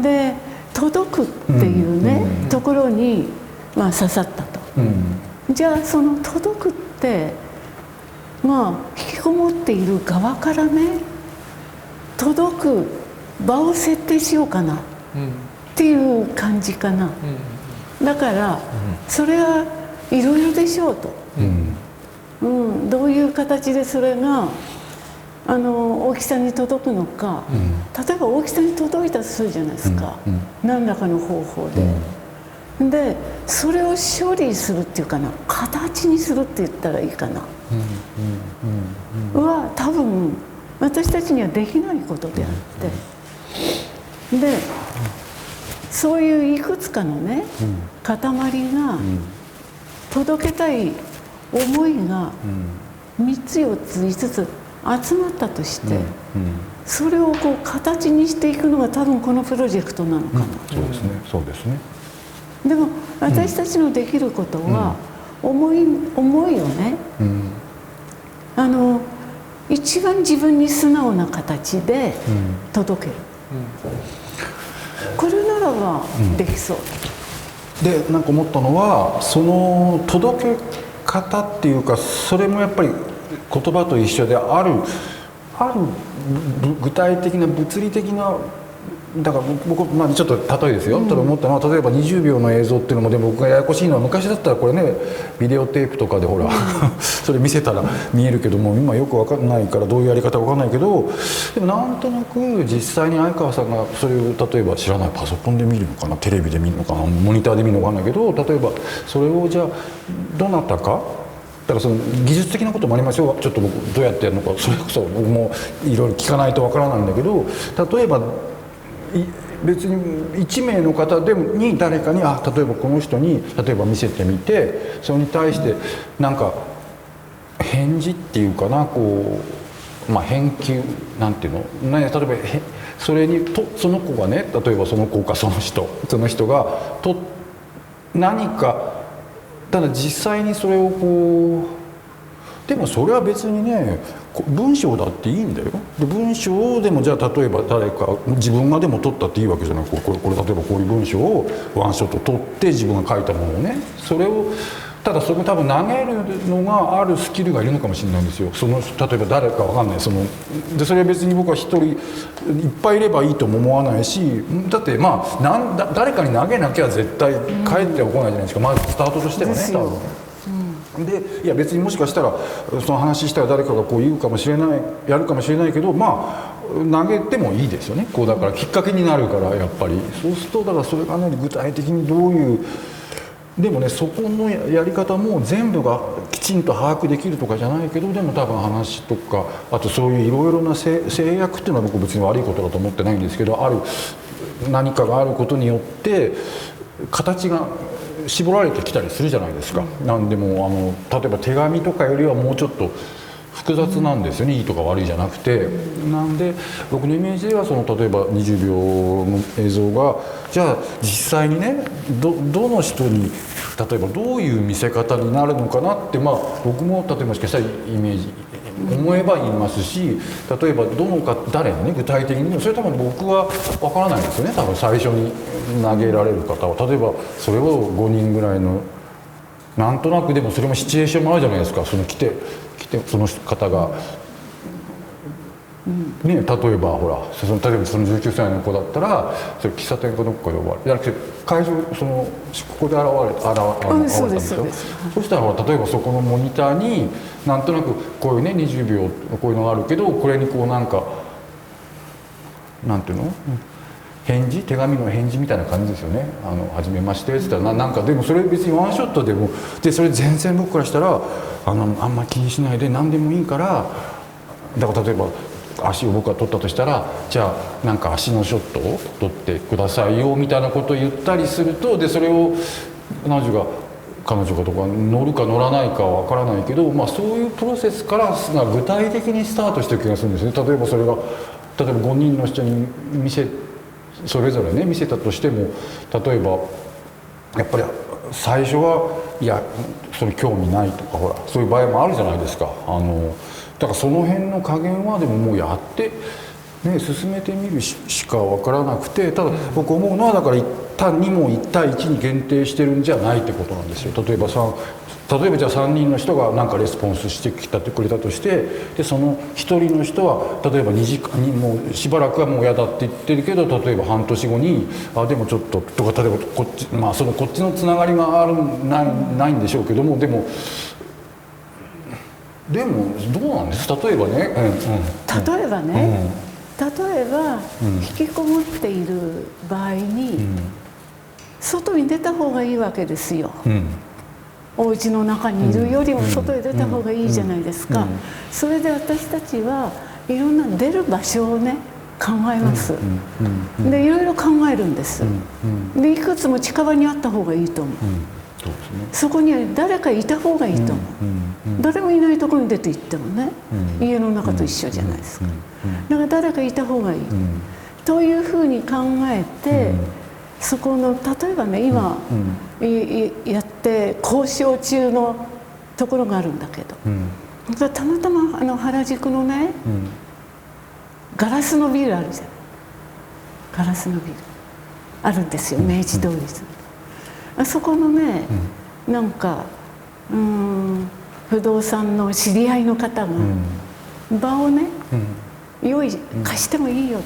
で届くっていうね、ところに刺さったと。じゃあその届くって引きこもっている側からね、届く場を設定しようかなっていう感じかな。だからそれはいろいろでしょうと。どういう形でそれが大きさに届くのか、例えば大きさに届いたとするじゃないですか、何らかの方法で。でそれを処理するっていうかな、形にするって言ったらいいかな、は多分私たちにはできないことであって、でそういういくつかのね塊が届けたい思いが3つ4つ5つ集まったとして、それをこう形にしていくのが多分このプロジェクトなのかな。そうですね。でも私たちのできることは思いをね、一番自分に素直な形で届ける、これならばできそう。でなんか思ったのは、その届け方っていうか、それもやっぱり言葉と一緒である具体的な物理的なだから僕、まあ、ちょっと例えですよ、ただ思ったのは例えば20秒の映像っていうのもでも僕がややこしいのは昔だったらこれねビデオテープとかでほらそれ見せたら見えるけども今よく分かんないからどういうやり方か分かんないけどでもなんとなく実際に相川さんがそれを例えば知らないパソコンで見るのかなテレビで見るのかなモニターで見るのか分かんないけど例えばそれをじゃあどなたかだからその技術的なこともありますよちょっと僕どうやってやるのかそれこそ僕もいろいろ聞かないと分からないんだけど例えば別に1名の方でもに誰かに例えばこの人に例えば見せてみてそれに対してなんか返事っていうかなこう、まあ、返球なんていうの、ね、例えばそれにその子がね例えばその子かその人が何かただ実際にそれをこうでもそれは別にね文章だっていいんだよで文章でもじゃあ例えば誰か自分がでも撮ったっていいわけじゃないこれ例えばこういう文章をワンショット撮って自分が書いたものをねそれをただそれ多分投げるのがあるスキルがいるのかもしれないんですよ例えば誰かわかんないでそれは別に僕は一人いっぱいいればいいとも思わないしだってまあ誰かに投げなきゃ絶対帰っては来ないじゃないですかまずスタートとしてはね多分。でいや別にもしかしたらその話したら誰かがこう言うかもしれないやるかもしれないけどまあ投げてもいいですよねこうだからきっかけになるからやっぱりそうするとだからそれがね具体的にどういうでもねそこのやり方も全部がきちんと把握できるとかじゃないけどでも多分話とかあとそういういろいろな制約っていうのは僕別に悪いことだと思ってないんですけど何かがあることによって形が絞られてきたりするじゃないですか。なんでも例えば手紙とかよりはもうちょっと複雑なんですよねいいとか悪いじゃなくてなんで僕のイメージでは例えば20秒の映像がじゃあ実際にねどの人に例えばどういう見せ方になるのかなってまあ僕も例えばもしかしたらイメージ思えば言いますし例えば誰にね具体的にそれ多分僕は分からないですよね多分最初に投げられる方は例えばそれを5人ぐらいのなんとなくでもそれもシチュエーションもあるじゃないですか来てその方が、ね、例えばほら例えばその19歳の子だったらそれ喫茶店かどっかで終わるじゃなくて会場ここで現れたんですよ。そしたらほら例えばそこのモニターになんとなくこういうね20秒こういうのがあるけどこれにこうなんかなんていうの手紙の返事みたいな感じですよね「はじめまして」って言ったらなんかでもそれ別にワンショットでもでそれ全然僕からしたらあんまり気にしないで何でもいいからだから例えば足を僕が取ったとしたらじゃあなんか足のショットを取ってくださいよみたいなことを言ったりするとでそれを彼女がとか乗るか乗らないかは分からないけど、まあ、そういうプロセスから具体的にスタートしてる気がするんですね。例えばそれが5人の人にそれぞれね見せたとしても例えばやっぱり最初はいやそれ興味ないとかほらそういう場合もあるじゃないですかだからその辺の加減はでももうやって、ね、進めてみるしか分からなくてただ僕思うのはだから単にもう1対1に限定してるんじゃないってことなんですよ。例えばじゃあ3人の人が何かレスポンスしてくれたとしてでその1人の人は例えば2時間にもうしばらくはもう嫌だって言ってるけど例えば半年後にでもちょっととか例えばこっちのつながりがないんでしょうけどもでもどうなんです例えばね、例えば引きこもっている場合に、外に出た方がいいわけですよ。お家の中にいるよりも外へ出た方がいいじゃないですか。それで私たちはいろんな出る場所をね考えます。でいろいろ考えるんです。でいくつも近場にあった方がいいと思う。そこには誰かいた方がいいと思う。誰もいないところに出て行ってもね、家の中と一緒じゃないですか。だから誰かいた方がいい。というふうに考えて、そこの例えばね今やって交渉中のところがあるんだけど、たまたま原宿のね、ガラスのビルあるじゃない。ガラスのビルあるんですよ、明治通りに。あそこのね、なんか不動産の知り合いの方が場をね、貸してもいいよと。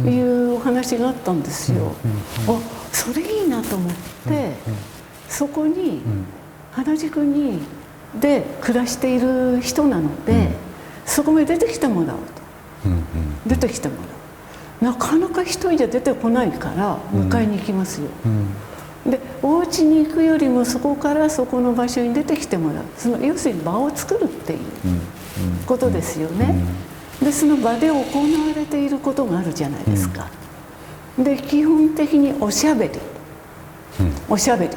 いうお話があったんですよ。あ、それいいなと思って、そこに原宿にで暮らしている人なので、そこへ出てきてもらおうと、出てきてもらう。なかなか一人じゃ出てこないから迎えに行きますよ。でお家に行くよりもそこからそこの場所に出てきてもらう、その要するに場を作るっていうことですよね。でその場で行われていることがあるじゃないですか。で基本的におしゃべり、おしゃべり、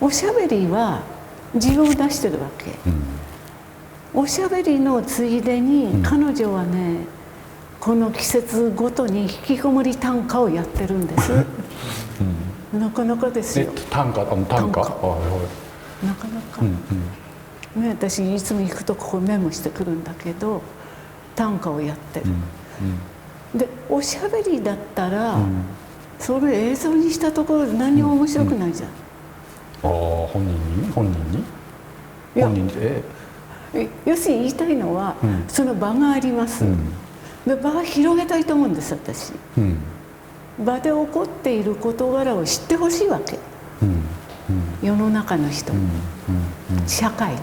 おしゃべりは自分を出してるわけ。おしゃべりのついでに彼女はね、この季節ごとに引きこもり短歌をやってるんです。なかなかですよ。短歌、短歌。なかなか。ね、私いつも行くとここメモしてくるんだけど、短歌をやってる。でおしゃべりだったら、それ映像にしたところで何も面白くないじゃん。本人に要するに言いたいのは、その場があります。で場を広げたいと思うんです私。場で起こっている事柄を知ってほしいわけ。世の中の人、社会、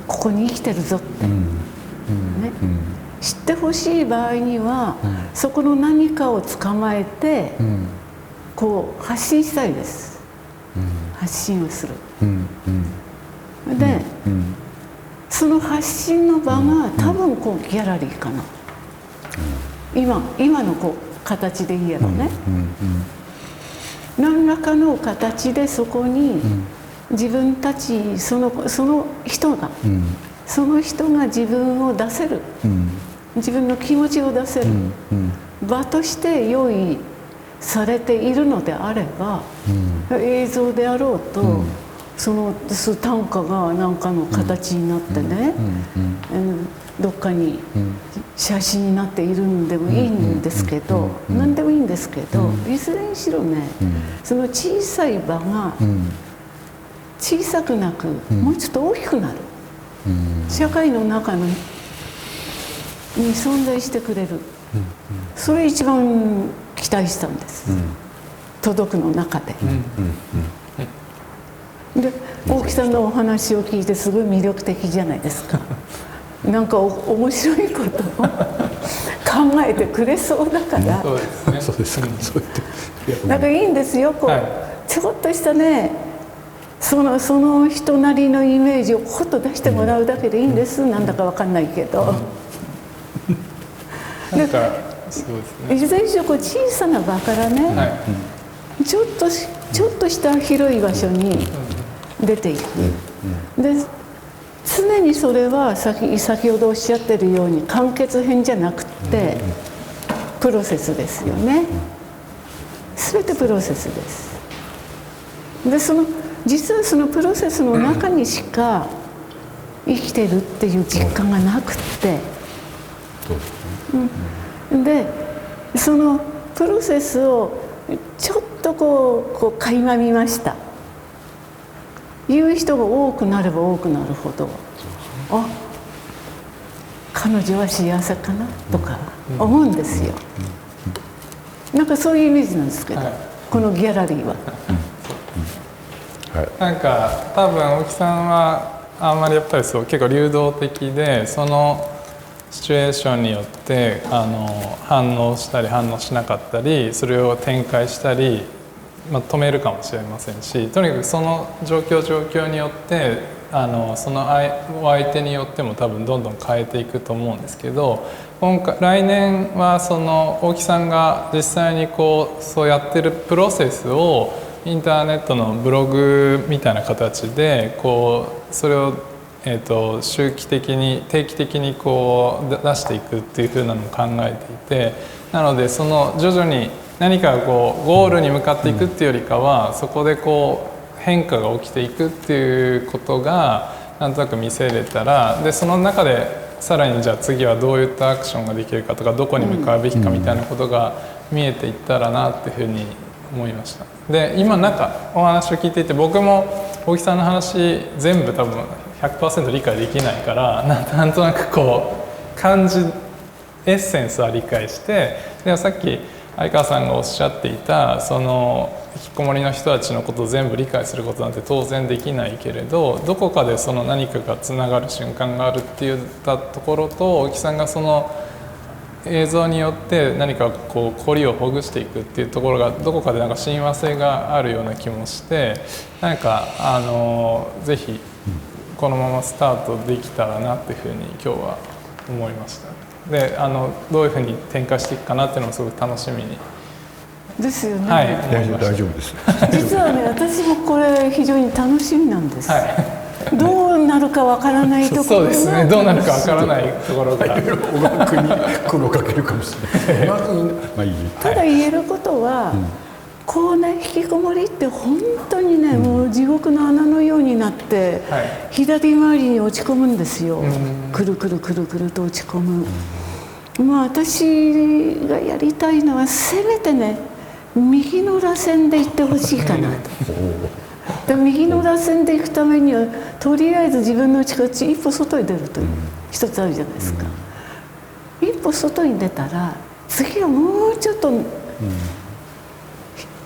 ここに生きてるぞって、ね、知ってほしい場合には、そこの何かを捕まえて、こう発信したいです。発信をする。で、その発信の場が多分こうギャラリーかな。今のこう形で言えばね、何らかの形でそこに自分たちその人が、その人が自分を出せる、自分の気持ちを出せる場として用意されているのであれば、映像であろうと、その短歌が何かの形になってね、どっかに写真になっているんでもいいんですけど、何でもいいんですけど、いずれにしろね、その小さい場が小さくなく、もうちょっと大きくなる、社会の中に存在してくれる、それ一番期待したんです、届くの中で。で大木さんのお話を聞いてすごい魅力的じゃないですか。なんか面白いことを考えてくれそうだから。そうですか。なんかいいんですよ。こう、ちょっとしたね、その人なりのイメージをポッと出してもらうだけでいいんです。なんだかわかんないけど。なんかそうですね。いずれにしろこう小さな場からね、ちょっとした広い場所に出ていく。で常にそれは先ほどおっしゃってるように完結編じゃなくてプロセスですよね。全てプロセスです。で実はそのプロセスの中にしか生きてるっていう実感がなくって、でそのプロセスをちょっとこう垣間見ました言う人が多くなれば多くなるほど、あ、彼女は幸せかなとか思うんですよ。なんかそういうイメージなんですけど、このギャラリーは。なんか多分大木さんはあんまりやっぱり結構流動的で、そのシチュエーションによって反応したり反応しなかったり、それを展開したり、止めるかもしれませんし、とにかくその状況によってそのお相手によっても多分どんどん変えていくと思うんですけど、来年はその大木さんが実際にそうやってるプロセスをインターネットのブログみたいな形でそれを周期的に定期的に出していくっていう風なのを考えていて、なのでその徐々に何かゴールに向かっていくっていうよりかは、そこで変化が起きていくっていうことがなんとなく見せれたら、でその中でさらにじゃあ次はどういったアクションができるかとか、どこに向かうべきかみたいなことが見えていったらなっていうふうに思いました。で今なんかお話を聞いていて、僕も大木さんの話全部多分100% 理解できないから、なんとなく感じエッセンスは理解して、でもさっき相川さんがおっしゃっていたその引きこもりの人たちのことを全部理解することなんて当然できないけれど、どこかでその何かがつながる瞬間があるっていったところと、大木さんがその映像によって何かこう凝りをほぐしていくっていうところがどこかでなんか親和性があるような気もして、なんかぜひこのままスタートできたらなっていうふうに今日は思いました。でどういうふうに展開していくかなっていうのもすごく楽しみにですよね、はい、大丈夫です。実はね、私もこれ非常に楽しみなんです、はい、どうなるかわからないところそうですね、どうなるかわからないところが小川君に苦労かけるかもしれない。まあいい。ただ言えることは、こうね、引きこもりって本当にね、もう地獄の穴のようになって、左回りに落ち込むんですよ、くるくるくるくると落ち込む。まあ私がやりたいのはせめてね、右の螺旋で行ってほしいかなと。で右の螺旋で行くためにはとりあえず自分の力一歩外に出るという一つあるじゃないですか。一歩外に出たら次はもうちょっと、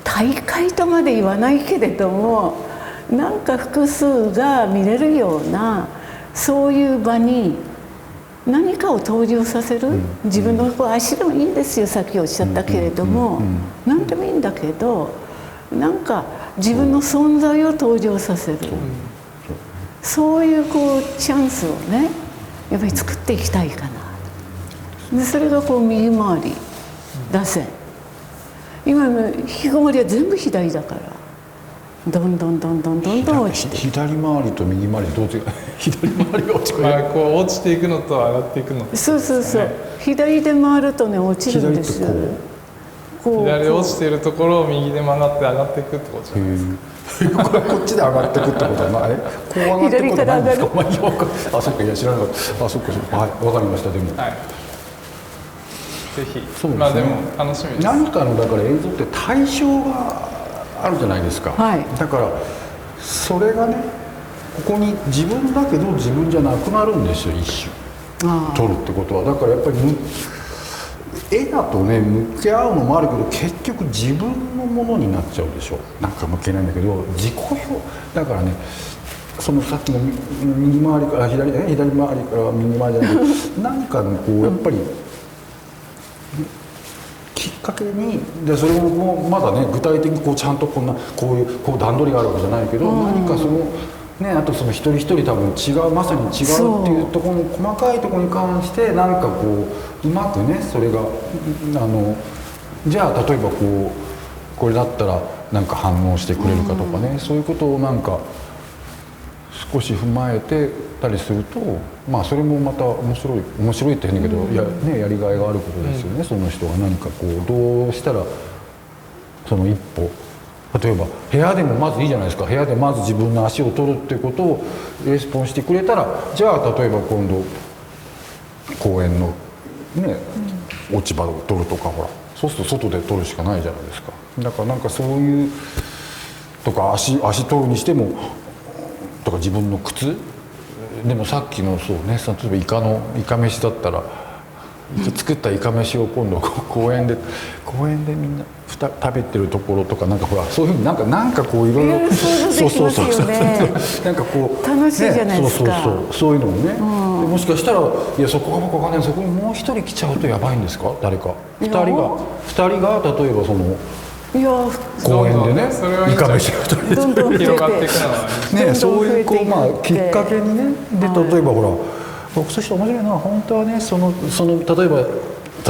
大会とまで言わないけれども、なんか複数が見れるようなそういう場に何かを登場させる、自分の足でもいいんですよ、さっきおっしゃったけれども、何でもいいんだけど、なんか自分の存在を登場させる、そういうこうチャンスをね、やっぱり作っていきたいかな。でそれがこう右回り螺旋、今の引きこもりは全部左だから、どんどんどんどんどんどん落ちて、左回りと右回りどう違う？左回りが落ちてくる。こう落ちていくのと上がっていくのと、そうそうそう、左で回るとね落ちるんですよ。左で落ちているところを右で曲がって上がっていくってことじゃないですか。これこっちで上がっていくってことはない？こう上がっていくことないんですか？あ、そっか、いや知らなかった。あ、そっか、はい、わかりました。でも。はい。ぜひ。そうですね。まあでも楽しみです。何かのだから映像って対象があるじゃないですか、だからそれがね、ここに自分だけど自分じゃなくなるんですよ、一種撮るってことは。だからやっぱり絵だとね、向き合うのもあるけど結局自分のものになっちゃうでしょ。なんか向けないんだけど自己表だからね、そのさっきの右回りから左回りから右回りじゃなくて何かのこうやっぱりきっかけにで、それもまだね具体的にこうちゃんとこう段取りがあるわけじゃないけど、何かそのね、あとその一人一人多分違う、まさに違うっていうところの細かいところに関してなんかこううまくね、それがじゃあ例えばこれだったらなんか反応してくれるかとかね、そういうことをなんか少し踏まえてたりすると、まあそれもまた面白いって変だけど、やりがいがあることですよね。その人が何かこうどうしたらその一歩、例えば部屋でもまずいいじゃないですか。部屋でまず自分の足を取るっていうことをレスポンしてくれたら、じゃあ例えば今度公園のね、落ち葉を取るとか、ほらそうすると外で取るしかないじゃないですか。だからなんかそういうとか足取るにしてもとか、自分の靴でもさっきのそうね、例えばイカ飯だったら作ったイカ飯を今度公園でみんな食べてるところとか、なんかほらそういうふうになんかこういろいろそうなんかこう楽しいじゃないですか。そういうのもね、もしかしたらいやそこが僕わかんない、そこにもう一人来ちゃうとやばいんですか？誰か2人が例えばその公園でね、イカ飯を食べて広がっていくのはね、そういうこうまあきっかけにね、で例えばほら僕として面白いのは、本当はね、その例えば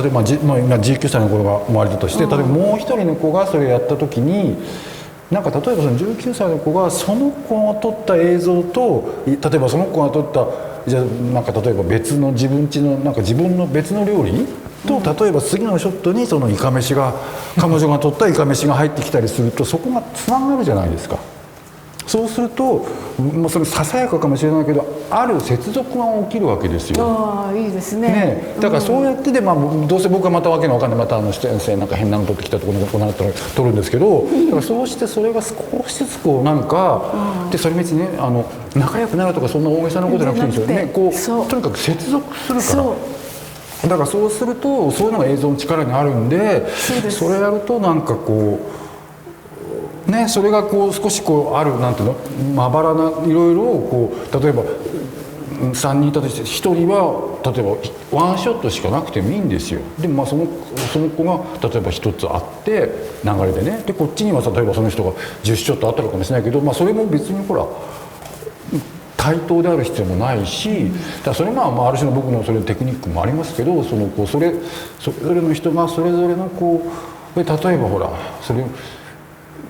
今19歳の子が周りだとして、例えばもう一人の子がそれをやった時に、なんか例えばその19歳の子がその子が撮った映像と、例えばその子が撮ったじゃあなんか例えば別の自分家のなんか自分の別の料理と、例えば次のショットにそのイカ飯が彼女が撮ったイカ飯が入ってきたりすると、そこがつながるじゃないですか。そうすると、それささやかかもしれないけど、ある接続が起きるわけですよ。ああ、いいですね。だからそうやってで、どうせ僕はまたわけのわかんない、また先生なんか変なの取ってきたところにこうなったら取るんですけど、だからそうしてそれが少しずつこうなんか、でそれ別にね仲良くなるとかそんな大げさなことじゃなくていいんですよね。こうとにかく接続するから。だからそうするとそういうのが映像の力にあるんで、それやるとなんかこうね、それがこう少しこうあるなんていうの、まばらないろいろこう、例えば3人いたとして1人は例えばワンショットしかなくてもいいんですよ。でもまあその子が例えば1つあって流れでね、でこっちには例えばその人が10ショットあったのかもしれないけど、まあ、それも別にほら対等である必要もないし、だからそれまあある種の僕のそれテクニックもありますけど、それぞれの人がそれぞれのこう例えばほらそれ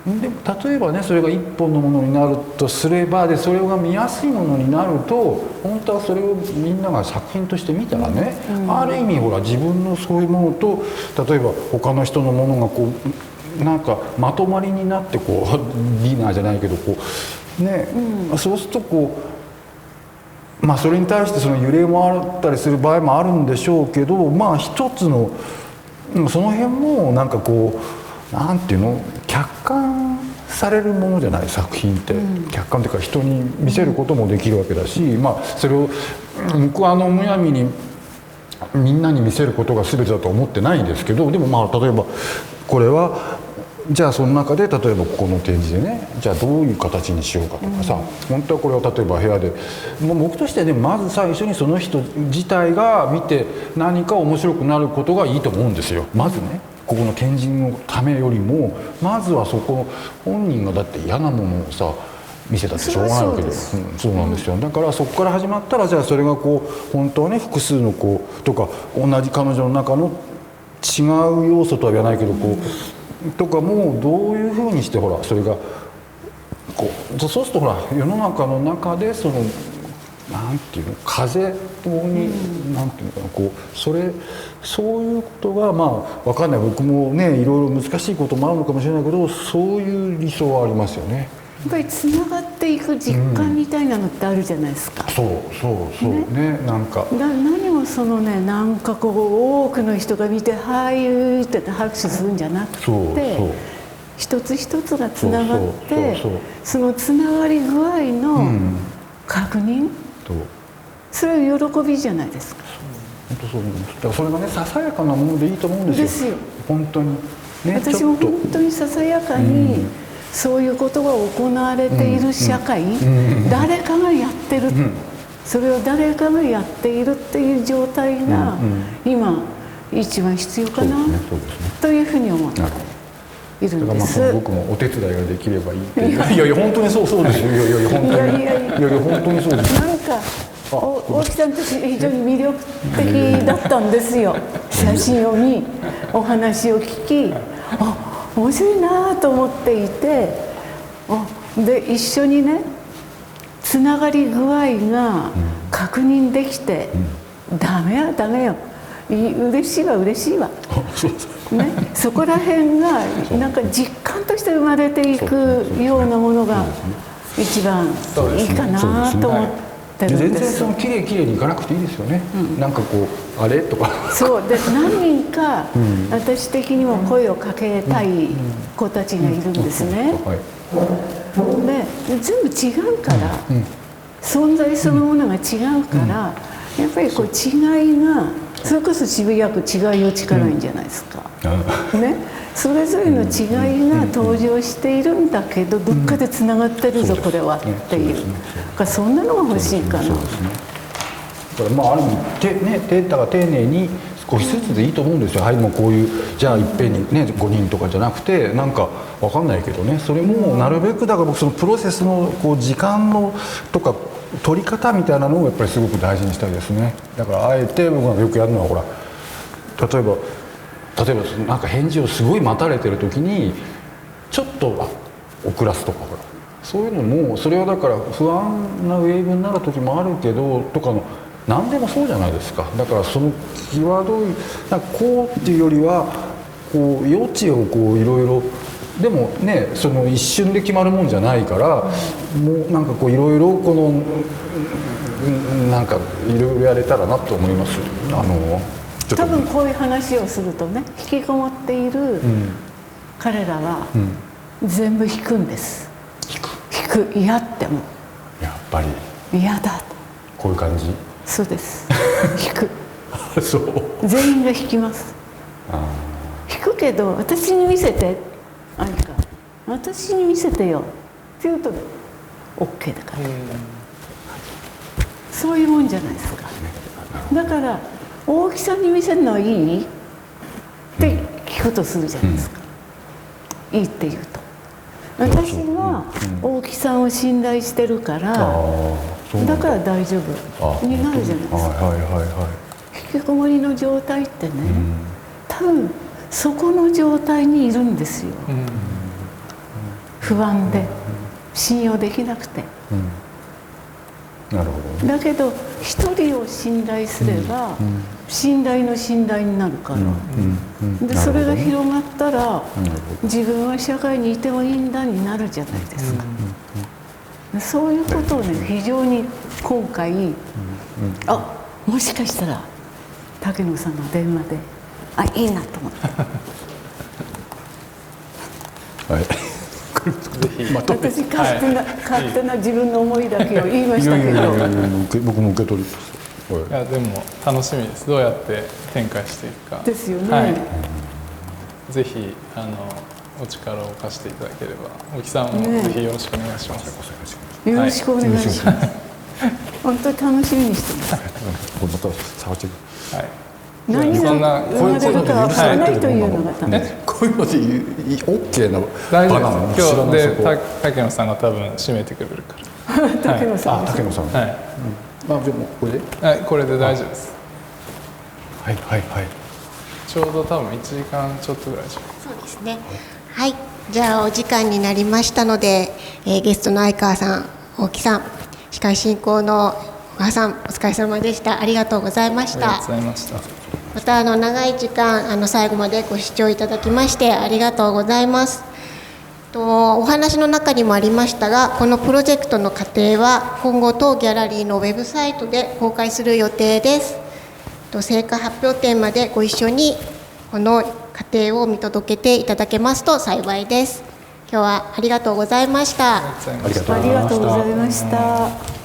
で例えばね、それが一本のものになるとすれば、でそれが見やすいものになると本当はそれをみんなが作品として見たらね、ある意味ほら自分のそういうものと例えば他の人のものがこうなんかまとまりになってこうディナーじゃないけどこうね、そうするとこうまあそれに対してその揺れもあったりする場合もあるんでしょうけど、まあ一つのその辺もなんかこうなんていうの、客観されるものじゃない作品って、客観というか人に見せることもできるわけだし、まあそれを僕はむやみにみんなに見せることが全てだと思ってないんですけど、でもまあ例えばこれはじゃあその中で例えばここの展示でね、じゃあどういう形にしようかとかさ、本当はこれを例えば部屋でもう僕としてはね、まず最初にその人自体が見て何か面白くなることがいいと思うんですよ。まずね、ここの展示のためよりもまずはそこ本人がだって嫌なものをさ見せたってしょうがないわけで、そうなんですよ。だからそこから始まったら、じゃあそれがこう本当はね複数のこうとか同じ彼女の中の違う要素とは言わないけどこうとかもどういうふうにしてほらそれがこうそうするとほら世の中の中でそのなんていうの風になんていうのかなこうそういうことがまあ分かんない、僕もねいろいろ難しいこともあるのかもしれないけど、そういう理想はありますよね。やっぱりつながっていく実感みたいなのってあるじゃないですか。そうね、なんか何もそのね、なんかこう多くの人が見て「はい」って拍手するんじゃなくて、一つ一つがつながってそのつながり具合の確認、それは喜びじゃないですか。本当そう思います。だからそれがねささやかなものでいいと思うんですよ。本当にね、私も本当にささやかに、そういうことが行われている社会、誰かがやってる、それを誰かがやっているっていう状態が今一番必要かなというふうに思っているんです。だから僕もお手伝いができればいいっていや本当にそうですよ。いや本当に本当にそうです。なんか大木さんとして非常に魅力的だったんですよ。写真を見、お話を聞き、面白いなと思っていて、で一緒にねつながり具合が確認できて、ダメよ嬉しいわね、そこら辺がなんか実感として生まれていくようなものが一番いいかなと思って。全然その綺麗にいかなくていいですよね。なんかこうあれとか。そうで何人か私的にも声をかけたい子たちがいるんですね。で全部違うから、存在そのものが違うから、やっぱりこう違いがそれこそ渋谷区違いを力いんじゃないですか。ね、それぞれの違いが登場しているんだけど、どっかでつながってるぞこれはっていう、そんなのが欲しいかな。だからまあある意味だから丁寧に少しずつでいいと思うんですよ。はい、もうこういうじゃあいっぺんにね5人とかじゃなくて、なんかわかんないけどね、それもなるべくだから僕そのプロセスのこう時間のとか取り方みたいなのをやっぱりすごく大事にしたいですね。だからあえて僕がよくやるのはほら例えばなんか返事をすごい待たれてる時にちょっと遅らすとか、ほらそういうのもそれはだから不安なウェーブになる時もあるけどとかの何でもそうじゃないですか。だからその際どいなんかこうっていうよりはこう余地をこういろいろでもねその一瞬で決まるもんじゃないから、もうなんかこういろいろこのなんかいろいろやれたらなと思います。多分こういう話をするとね、引きこもっている彼らは全部引くんです。引く嫌ってもやっぱり嫌だこういう感じ。そうです引くそう全員が引きます。引くけど私に見せて、あいか私に見せてよって言うと OK だから、そういうもんじゃないですか。だから大木さんに見せるのはいいって聞くとするじゃないですか、いいって言うと、私は大木さんを信頼してるから、だから大丈夫になるじゃないですか。引きこもりの状態ってね、多分そこの状態にいるんですよ、不安で信用できなくて、なるほど。だけど一人を信頼すれば、信頼の信頼になるから、でそれが広がったら、自分は社会にいてもいいんだになるじゃないですか。そういうことをね、非常に今回、もしかしたら竹野さんの電話でいいなと思って。私勝手な自分の思いだけを言いましたけど、僕も受け取ります。いやでも楽しみです。どうやって展開していくかですよね。ぜひお力を貸していただければ、大木さんもぜひよろしくお願いします。よろしくお願いします。本当に楽しみにしてます。また触って何が生まれるかわからないというのが楽しい。こういうので OK な大丈夫です。今日で竹野さんが多分締めてくれるから。竹野さん。竹野さん。はい。でもこれで？これで大丈夫です。はいはいはい。ちょうど多分1時間ちょっとぐらいでしょう。そうですね。はい。じゃあお時間になりましたので、ゲストの相川さん、大木さん、司会進行の小川さん、お疲れ様でした。ありがとうございました。ありがとうございました。また長い時間最後までご視聴いただきましてありがとうございます。お話の中にもありましたが、このプロジェクトの過程は今後当ギャラリーのウェブサイトで公開する予定です。成果発表展までご一緒にこの過程を見届けていただけますと幸いです。今日はありがとうございました。ありがとうございました。